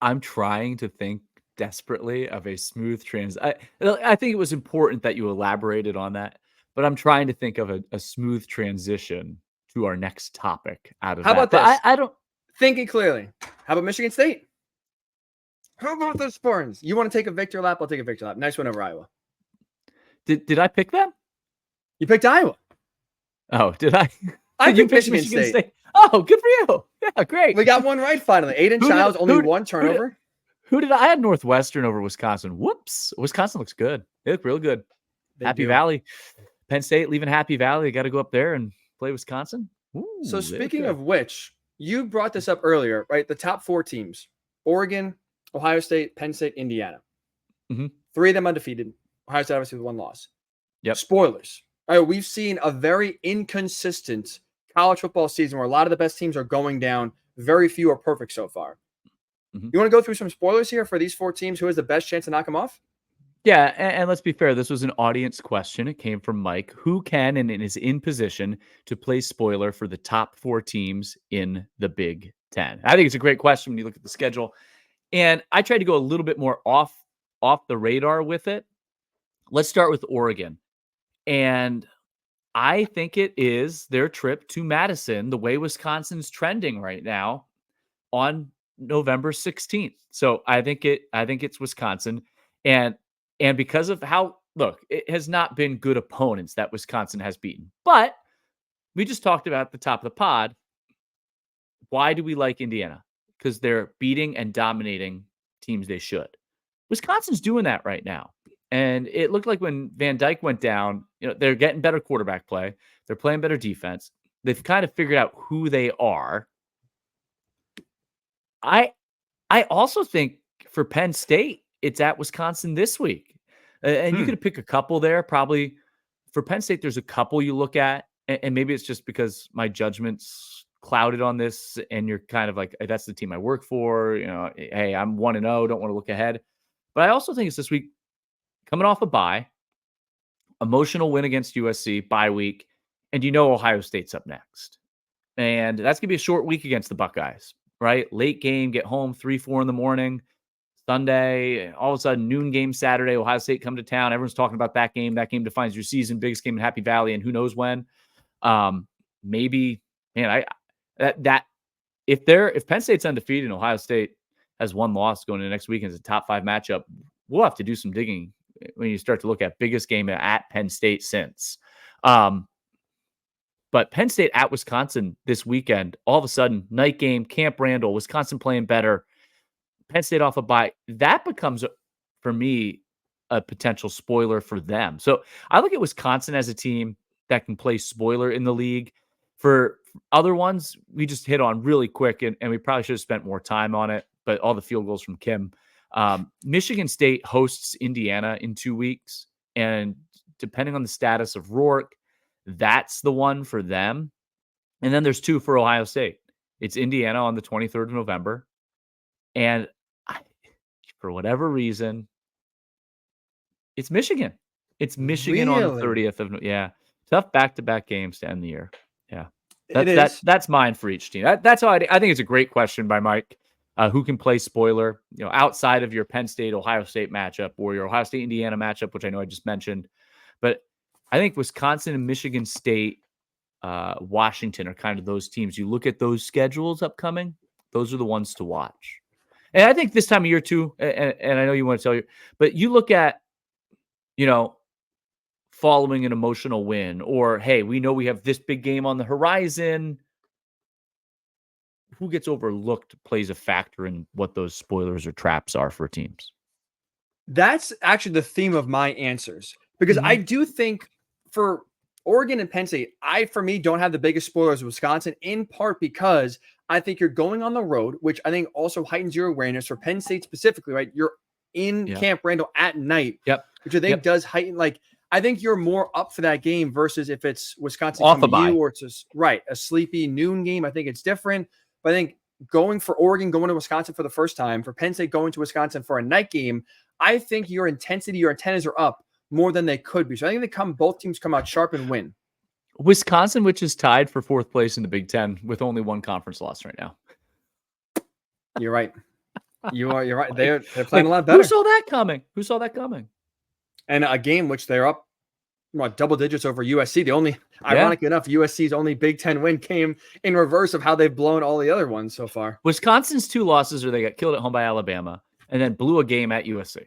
I'm trying to think desperately of a smooth I think it was important that you elaborated on that, but I'm trying to think of a smooth transition to our next topic out of How that. about this? I don't Thinking clearly. How about Michigan State? How about those Spartans? You want to take a victory lap? I'll take a victory lap. Nice win over Iowa. did I pick them? You picked Iowa. Oh, did I? I Did you picked pick Michigan State. Oh, good for you. Yeah, great. We got one right finally. Aiden Childs, only one turnover. Who did I had Northwestern over Wisconsin? Whoops. Wisconsin looks good. They look real good. Happy Valley. Penn State leaving Happy Valley. They got to go up there and play Wisconsin. Ooh, So speaking of which, you brought this up earlier, right? The top 4 teams: Oregon, Ohio State, Penn State, Indiana. Mhm. 3 of them undefeated. Ohio State obviously with 1 loss. Yep. Spoilers. All right, we've seen a very inconsistent college football season where a lot of the best teams are going down. Very few are perfect so far. Mhm. You want to go through some spoilers here for these 4 teams? Who has the best chance to knock them off? Yeah, and let's be fair. This was an audience question. It came from Mike, who can and is in position to play spoiler for the top 4 teams in the Big Ten. I think it's a great question when you look at the schedule. And I tried to go a little bit more off the radar with it. Let's start with Oregon. And I think it is their trip to Madison, the way Wisconsin's trending right now, on November 16th. So I think it's Wisconsin. And because of how, look, it has not been good opponents that Wisconsin has beaten. But we just talked about at the top of the pod. Why do we like Indiana? Because they're beating and dominating teams they should. Wisconsin's doing that right now. And it looked like when Van Dyke went down, they're getting better quarterback play. They're playing better defense. They've kind of figured out who they are. I also think for Penn State, it's at Wisconsin this week. And you could pick a couple there. Probably for Penn State, there's a couple you look at. And maybe it's just because my judgment's clouded on this. And you're kind of like, hey, that's the team I work for. Hey, I'm 1-0. Don't want to look ahead. But I also think it's this week. Coming off a bye, emotional win against USC, bye week, and Ohio State's up next. And that's going to be a short week against the Buckeyes, right? Late game, get home 3-4 in the morning, Sunday, all of a sudden noon game Saturday, Ohio State come to town. Everyone's talking about that game. That game defines your season, biggest game in Happy Valley, and who knows when. Maybe, man, if Penn State's undefeated and Ohio State has 1 loss going into next week as a top 5 matchup, we'll have to do some digging when you start to look at biggest game at Penn State since. But Penn State at Wisconsin this weekend, all of a sudden, night game, Camp Randall, Wisconsin playing better, Penn State off a bye. That becomes, for me, a potential spoiler for them. So I look at Wisconsin as a team that can play spoiler in the league. For other ones, we just hit on really quick, and we probably should have spent more time on it, but all the field goals from Kim. Michigan State hosts Indiana in 2 weeks, and depending on the status of Rourke, that's the one for them. And then there's 2 for Ohio State. It's Indiana on the 23rd of November. And for whatever reason, it's Michigan. It's Michigan on the 30th of tough back-to-back games to end the year. Yeah, that's mine for each team. That's how I think it's a great question by Mike. Who can play spoiler, outside of your Penn State, Ohio State matchup or your Ohio State, Indiana matchup, which I know I just mentioned. But I think Wisconsin and Michigan State, Washington are kind of those teams. You look at those schedules upcoming, those are the ones to watch. And I think this time of year too, and I know you want to tell you, but you look at, following an emotional win, or, hey, we know we have this big game on the horizon. Who gets overlooked plays a factor in what those spoilers or traps are for teams. That's actually the theme of my answers, because I do think for Oregon and Penn State, for me, don't have the biggest spoilers of Wisconsin, in part because I think you're going on the road, which I think also heightens your awareness. For Penn State specifically, right? You're in Camp Randall at night, which I think does heighten, I think you're more up for that game versus if it's Wisconsin off a bye, or it's a sleepy noon game. I think it's different. But I think going for Oregon, going to Wisconsin for the first time, for Penn State going to Wisconsin for a night game, I think your intensity, your antennas are up more than they could be. So I think both teams come out sharp and win. Wisconsin, which is tied for 4th place in the Big Ten with only 1 conference loss right now. You're right. You're right. They're playing a lot better. Who saw that coming? And a game which they're up double digits over USC. The only, ironically enough, USC's only Big Ten win came in reverse of how they've blown all the other ones so far. Wisconsin's 2 losses, or they got killed at home by Alabama, and then blew a game at USC.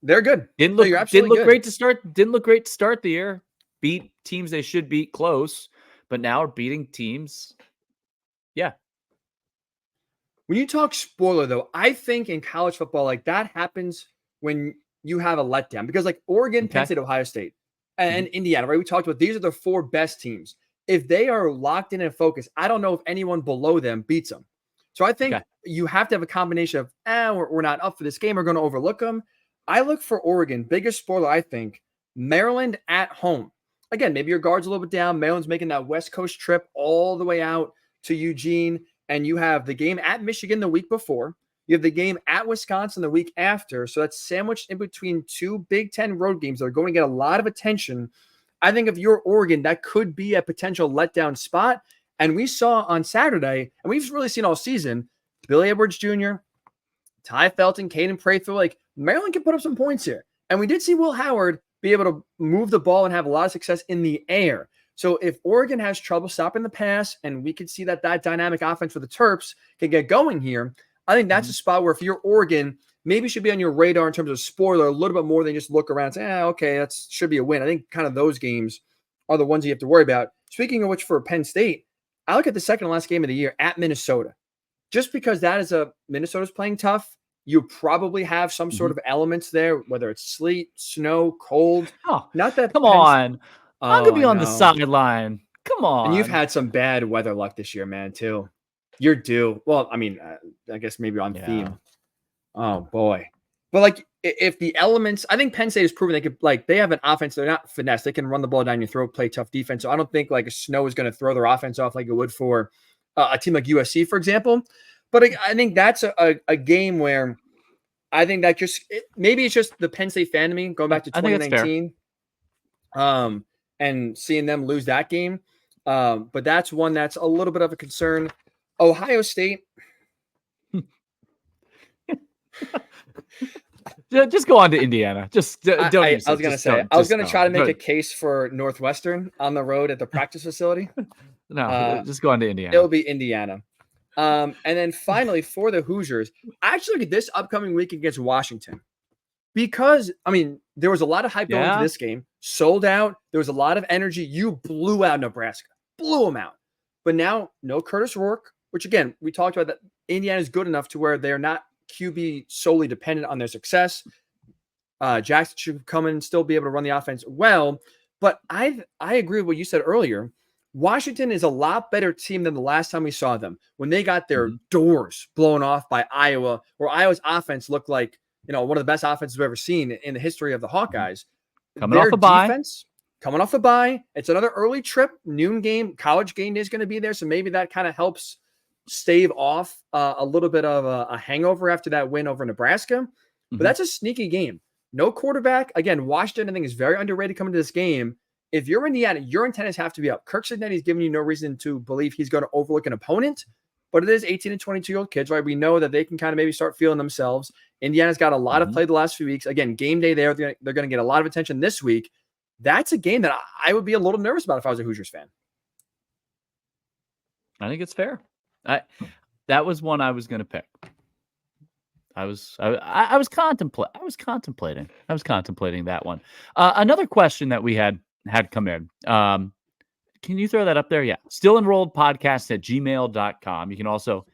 They're good. Didn't look great to start. Didn't look great to start the year. Beat teams they should beat close, but now are beating teams. Yeah. When you talk spoiler, though, I think in college football, like that happens when you have a letdown, because like Oregon, Penn State, Ohio State, and Indiana, right? We talked about these are the 4 best teams. If they are locked in and focused, I don't know if anyone below them beats them. So I think you have to have a combination of, we're not up for this game. We're going to overlook them. I look for Oregon. Biggest spoiler, I think, Maryland at home. Again, maybe your guard's a little bit down. Maryland's making that West Coast trip all the way out to Eugene, and you have the game at Michigan the week before. You have the game at Wisconsin the week after. So that's sandwiched in between 2 Big Ten road games that are going to get a lot of attention. I think if you're Oregon, that could be a potential letdown spot. And we saw on Saturday, and we've really seen all season, Billy Edwards Jr., Ty Felton, Caden Prather, like Maryland can put up some points here. And we did see Will Howard be able to move the ball and have a lot of success in the air. So if Oregon has trouble stopping the pass, and we could see that dynamic offense for the Terps can get going here, I think that's a spot where if you're Oregon, maybe should be on your radar in terms of spoiler a little bit more than just look around and say, okay, that should be a win. I think kind of those games are the ones you have to worry about. Speaking of which, for Penn State, I look at the second to last game of the year at Minnesota. Just because that is Minnesota's playing tough, you probably have some sort of elements there, whether it's sleet, snow, cold. Oh, not that. Come on. I'm going to be on the sideline. Come on. And you've had some bad weather luck this year, man, too. You're due. Well, I mean, I guess maybe on theme. Oh, boy. But, like, if the elements – I think Penn State has proven they could – like, they have an offense. They're not finesse. They can run the ball down your throat, play tough defense. So I don't think, like, snow is going to throw their offense off like it would for a team like USC, for example. But I think that's a game where I think that maybe it's just the Penn State fan to me going back to 2019 and seeing them lose that game. But that's one that's a little bit of a concern. Ohio State. Just go on to Indiana. Just don't. I was going to say, I was going to try to make a case for Northwestern on the road at the practice facility. No, just go on to Indiana. It'll be Indiana. And then finally for the Hoosiers, I actually look at this upcoming week against Washington because, I mean, there was a lot of hype going into this game, sold out. There was a lot of energy. You blew out Nebraska, blew them out. But now no Kurtis Rourke, which again, we talked about that Indiana is good enough to where they're not QB solely dependent on their success. Jackson should come in and still be able to run the offense well. But I agree with what you said earlier. Washington is a lot better team than the last time we saw them when they got their doors blown off by Iowa, where Iowa's offense looked like, one of the best offenses we've ever seen in the history of the Hawkeyes. Coming off a bye. Coming off a bye. It's another early trip, noon game. College game day is going to be there. So maybe that kind of helps stave off a little bit of a hangover after that win over Nebraska. But that's a sneaky game. No quarterback. Again, Washington, I think, is very underrated coming to this game. If you're Indiana, your antennas have to be up. Kirk Cignetti's giving you no reason to believe he's going to overlook an opponent, but it is 18 and 22-year-old kids, right? We know that they can kind of maybe start feeling themselves. Indiana's got a lot of play the last few weeks. Again, game day there, they're going to get a lot of attention this week. That's a game that I would be a little nervous about if I was a Hoosiers fan. I think it's fair. That was one I was going to pick. I was contemplating that one. Another question that we had come in. Can you throw that up there? Yeah. Still enrolled podcast at gmail.com. You can also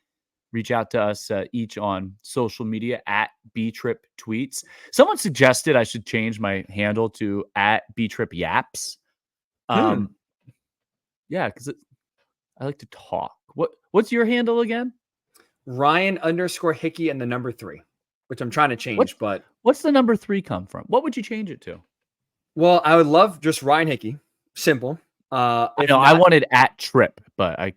reach out to us each on social media at btrip tweets. Someone suggested I should change my handle to at btrip yaps. Yeah, because I like to talk. What's your handle again? Ryan_Hickey and the number 3, which I'm trying to change. But what's the number 3 come from? What would you change it to? Well, I would love just Ryan Hickey. Simple. I wanted at Trip, but I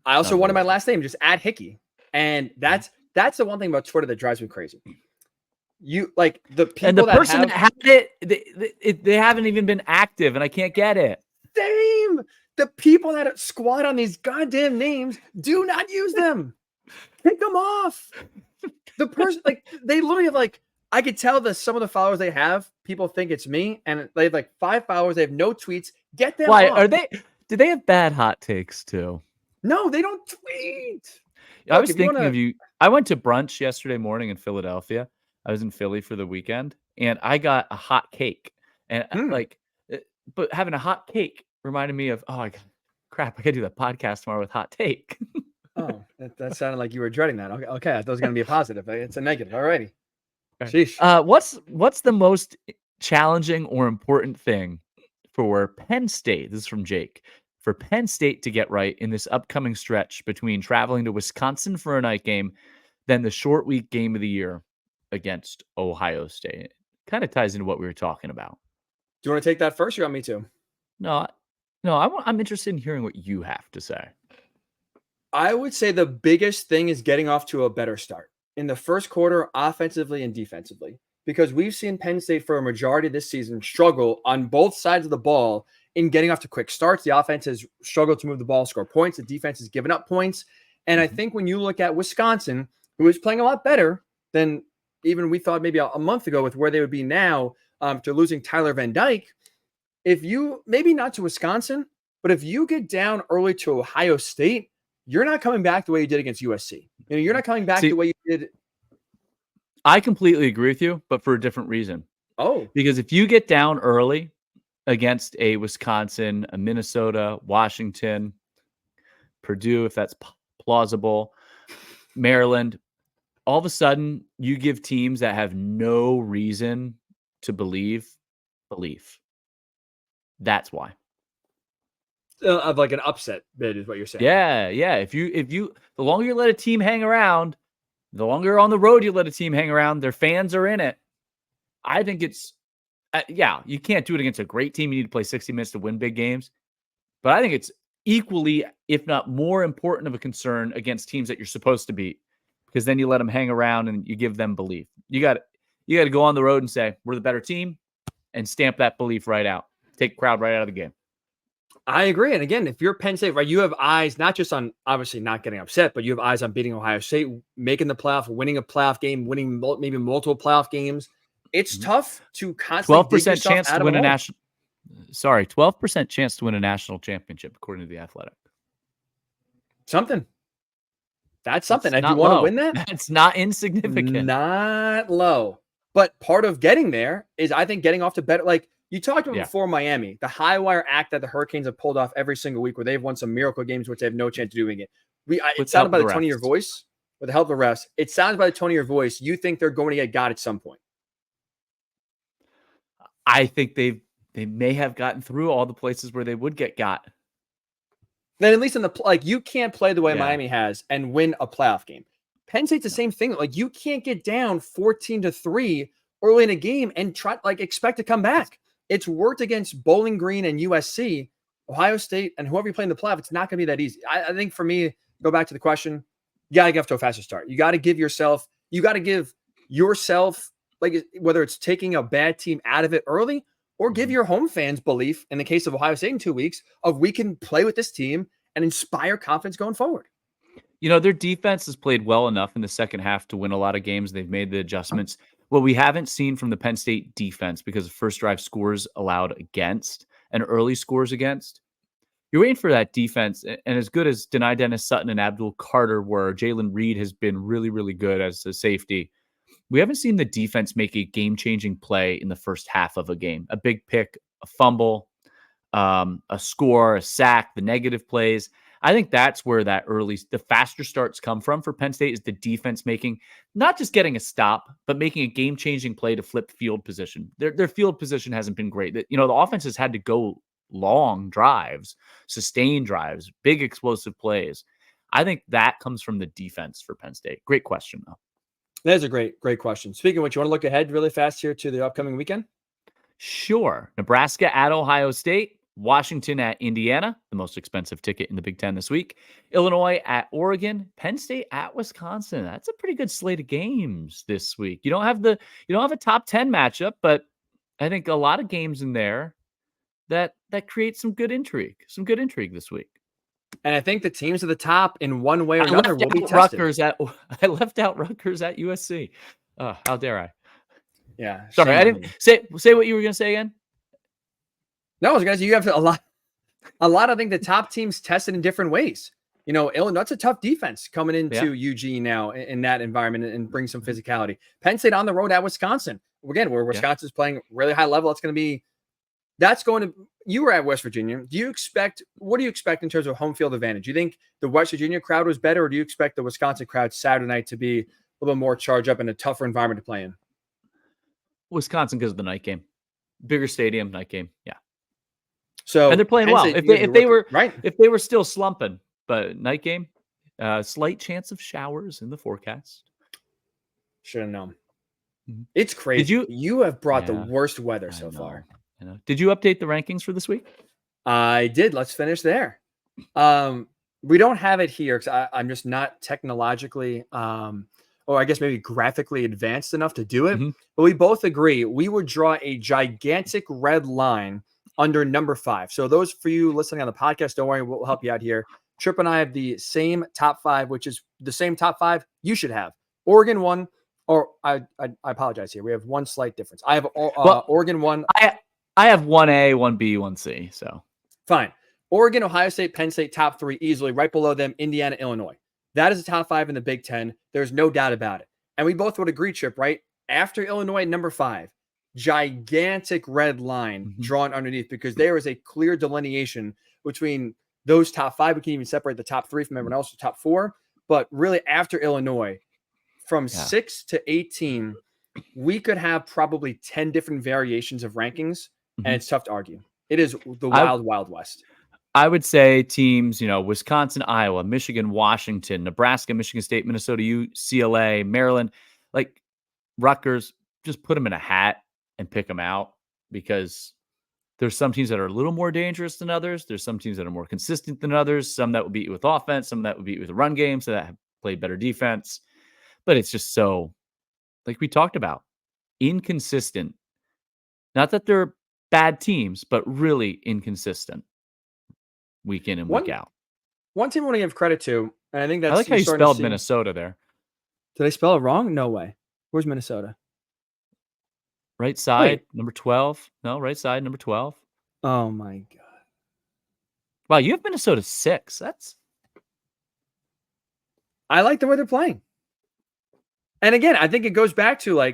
also wanted my last name, just at Hickey. And that's the one thing about Twitter that drives me crazy. You like the people and the that person that had it, they haven't even been active, and I can't get it. Same. The people that squat on these goddamn names, do not use them. Take them off. The person, like, they literally have like I could tell that some of the followers they have, people think it's me, and they have like 5 followers. They have no tweets. Get them Why off. are they? Do they have bad hot takes too? No, they don't tweet. I Look, was if you thinking wanna of you. I went to brunch yesterday morning in Philadelphia. I was in Philly for the weekend, and I got a hot cake. And but having a hot cake reminded me of, crap, I gotta do that podcast tomorrow with hot take. Oh, that sounded like you were dreading that. Okay, I thought it was gonna be a positive. It's a negative. Alrighty. Sheesh. What's the most challenging or important thing for Penn State? This is from Jake. For Penn State to get right in this upcoming stretch between traveling to Wisconsin for a night game, then the short week game of the year against Ohio State. Kind of ties into what we were talking about. Do you want to take that first, or you want me to? No, I'm interested in hearing what you have to say. I would say the biggest thing is getting off to a better start in the first quarter, offensively and defensively, because we've seen Penn State for a majority of this season struggle on both sides of the ball in getting off to quick starts. The offense has struggled to move the ball, score points. The defense has given up points. And I think when you look at Wisconsin, who is playing a lot better than even we thought maybe a month ago with where they would be now, to losing Tyler Van Dyke, if you, maybe not to Wisconsin, but if you get down early to Ohio State, you're not coming back the way you did against USC. You're not coming back the way you did. I completely agree with you, but for a different reason. Oh, because if you get down early against a Wisconsin, a Minnesota, Washington, Purdue, if that's plausible, Maryland, all of a sudden you give teams that have no reason to belief. That's why. Of like an upset bid is what you're saying. Yeah. If you, the longer you let a team hang around, the longer on the road you let a team hang around, their fans are in it. I think it's, you can't do it against a great team. You need to play 60 minutes to win big games. But I think it's equally, if not more important of a concern against teams that you're supposed to beat, because then you let them hang around and you give them belief. You got to go on the road and say, we're the better team, and stamp that belief right out. Take the crowd right out of the game. I agree. And again, if you're Penn State, right, you have eyes not just on obviously not getting upset, but you have eyes on beating Ohio State, making the playoff, winning a playoff game, winning maybe multiple playoff games. It's tough to constantly 12% chance to win a national. Sorry, 12% chance to win a national championship, according to The Athletic. Something. That's something. If you want to win that, that's not insignificant. Not low. But part of getting there is, I think, getting off to better. Like you talked about before, Miami, the high wire act that the Hurricanes have pulled off every single week, where they've won some miracle games, which they have no chance of doing it. It sounded by the tone of your voice, with the help of the refs. It sounds by the tone of your voice, you think they're going to get got at some point. I think they may have gotten through all the places where they would get got. Then at least in the you can't play the way Miami has and win a playoff game. Penn State's the same thing. Like you can't get down 14-3 early in a game and try expect to come back. It's worked against Bowling Green and USC, Ohio State, and whoever you play in the playoff. It's not going to be that easy. I think for me, go back to the question. You got to get off to a faster start. You got to give yourself. Like whether it's taking a bad team out of it early, or give your home fans belief, in the case of Ohio State in 2 weeks, of we can play with this team and inspire confidence going forward. Their defense has played well enough in the second half to win a lot of games. They've made the adjustments. What we haven't seen from the Penn State defense, because of first drive scores allowed against and early scores against, you're waiting for that defense. And as good as Denai Dennis Sutton and Abdul Carter were, Jalen Reed has been really, really good as a safety. We haven't seen the defense make a game-changing play in the first half of a game. A big pick, a fumble, a score, a sack, the negative plays. I think that's where the faster starts come from for Penn State, is the defense making, not just getting a stop, but making a game-changing play to flip field position. Their field position hasn't been great. The offense has had to go long drives, sustained drives, big explosive plays. I think that comes from the defense for Penn State. Great question, though. That's a great question. Speaking of which, you want to look ahead really fast here to the upcoming weekend? Sure. Nebraska at Ohio State, Washington at Indiana, the most expensive ticket in the Big Ten this week, Illinois at Oregon, Penn State at Wisconsin. That's a pretty good slate of games this week. You don't have a top 10 matchup, but I think a lot of games in there that create some good intrigue this week. And I think the teams at the top, in one way or another, will be tested. I left out Rutgers at USC. How dare I? Yeah. Sorry, shame I on didn't me. say what you were going to say again. No, I was going to say you have a lot. I think the top teams tested in different ways. Illinois, that's a tough defense coming into Eugene now in that environment and bring some physicality. Penn State on the road at Wisconsin. Again, where Wisconsin's playing really high level. You were at West Virginia. What do you expect in terms of home field advantage? Do you think the West Virginia crowd was better, or do you expect the Wisconsin crowd Saturday night to be a little bit more charged up and a tougher environment to play in? Wisconsin because of the night game. Bigger stadium, night game. Yeah. So and they're playing Penn well. State, If they were still slumping, but night game, slight chance of showers in the forecast. Should have known. It's crazy. You have brought the worst weather so far. I know. Did you update the rankings for this week? I did. Let's finish there. We don't have it here because I'm just not technologically, or I guess maybe graphically advanced enough to do it. But we both agree we would draw a gigantic red line under number 5. So those for you listening on the podcast, don't worry, we'll help you out here. Trip and I have the same top 5, which is the same top 5 you should have. Oregon 1, or I apologize here. We have one slight difference. I have Oregon 1. I have 1A, 1B, 1C. So fine. Oregon, Ohio State, Penn State, top 3 easily. Right below them, Indiana, Illinois. That is the top 5 in the Big Ten. There's no doubt about it. And we both would agree, Chip, right? After Illinois, number 5, gigantic red line drawn underneath because there is a clear delineation between those top 5. We can even separate the top 3 from everyone else, the top 4. But really, after Illinois, from 6 to 18, we could have probably 10 different variations of rankings, and it's tough to argue. It is the wild west. I would say teams, Wisconsin, Iowa, Michigan, Washington, Nebraska, Michigan State, Minnesota, UCLA, Maryland, like Rutgers, just put them in a hat and pick them out because there's some teams that are a little more dangerous than others. There's some teams that are more consistent than others. Some that will beat you with offense, some that will beat you with a run game, so that have played better defense. But it's just so, like we talked about, inconsistent. Not that they're bad teams, but really inconsistent week in and week out. One team I want to give credit to, and I think that's... I like how you spelled Minnesota there. Did I spell it wrong? No way. Where's Minnesota? Right side, number 12. No, right side, number 12. Oh, my God. Wow, you have Minnesota 6. I like the way they're playing. And again, I think it goes back to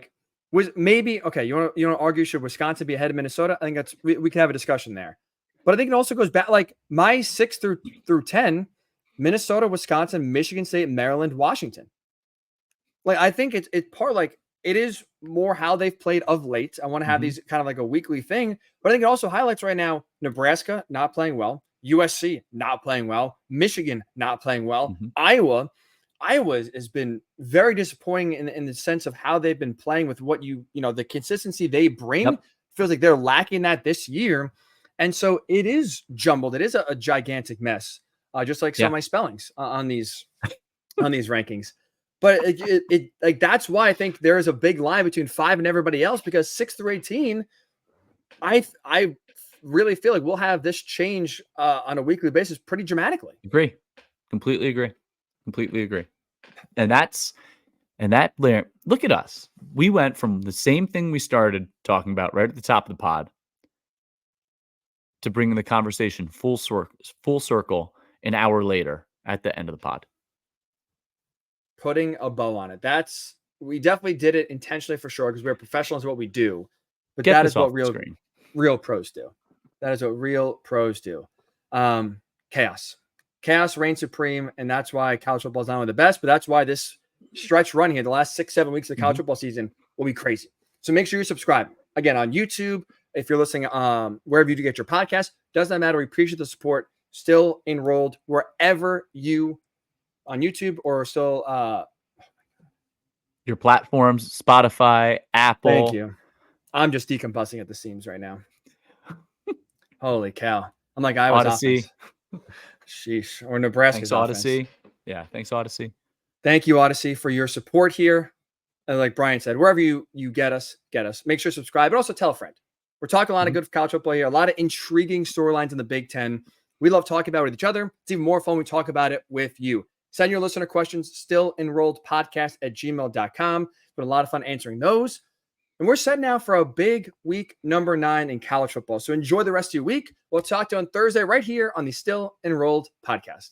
was maybe, okay, you want to argue should Wisconsin be ahead of Minnesota? I think we can have a discussion there. But I think it also goes back, my 6 through 10, Minnesota, Wisconsin, Michigan State, Maryland, Washington. I think it's part it is more how they've played of late. I want to have these kind of like a weekly thing, but I think it also highlights right now, Nebraska not playing well, USC not playing well, Michigan not playing well, Iowa has been very disappointing in the sense of how they've been playing with what the consistency they bring. Feels like they're lacking that this year. And so it is jumbled. It is a gigantic mess, just like some of my spellings on these rankings. But it that's why I think there is a big line between 5 and everybody else, because 6 through 18, I really feel like we'll have this change on a weekly basis pretty dramatically. Agree. Completely agree. And look at us. We went from the same thing we started talking about right at the top of the pod to bringing the conversation full circle an hour later at the end of the pod. Putting a bow on it. We definitely did it intentionally for sure because we're professionals at what we do. But that is what real pros do. That is what real pros do. Chaos. Chaos reigns supreme, and that's why college football is not only the best, but that's why this stretch run here, the last 6-7 weeks of the college football season, will be crazy. So make sure you subscribe. Again, on YouTube, if you're listening wherever you do get your podcast, doesn't matter. We appreciate the support. Still enrolled wherever you on YouTube or still your platforms, Spotify, Apple. Thank you. I'm just decombussing at the seams right now. Holy cow. I'm like I was Odyssey. Sheesh. Or Nebraska's Thanks, Odyssey. Yeah, thanks, Odyssey. Thank you, Odyssey, for your support here. And like Brian said, wherever you get us. Make sure to subscribe, but also tell a friend. We're talking a lot of good college football here, a lot of intriguing storylines in the Big Ten. We love talking about it with each other. It's even more fun when we talk about it with you. Send your listener questions, stillenrolledpodcast@gmail.com. It's been a lot of fun answering those. And we're set now for a big week number 9 in college football. So enjoy the rest of your week. We'll talk to you on Thursday right here on the Still Enrolled podcast.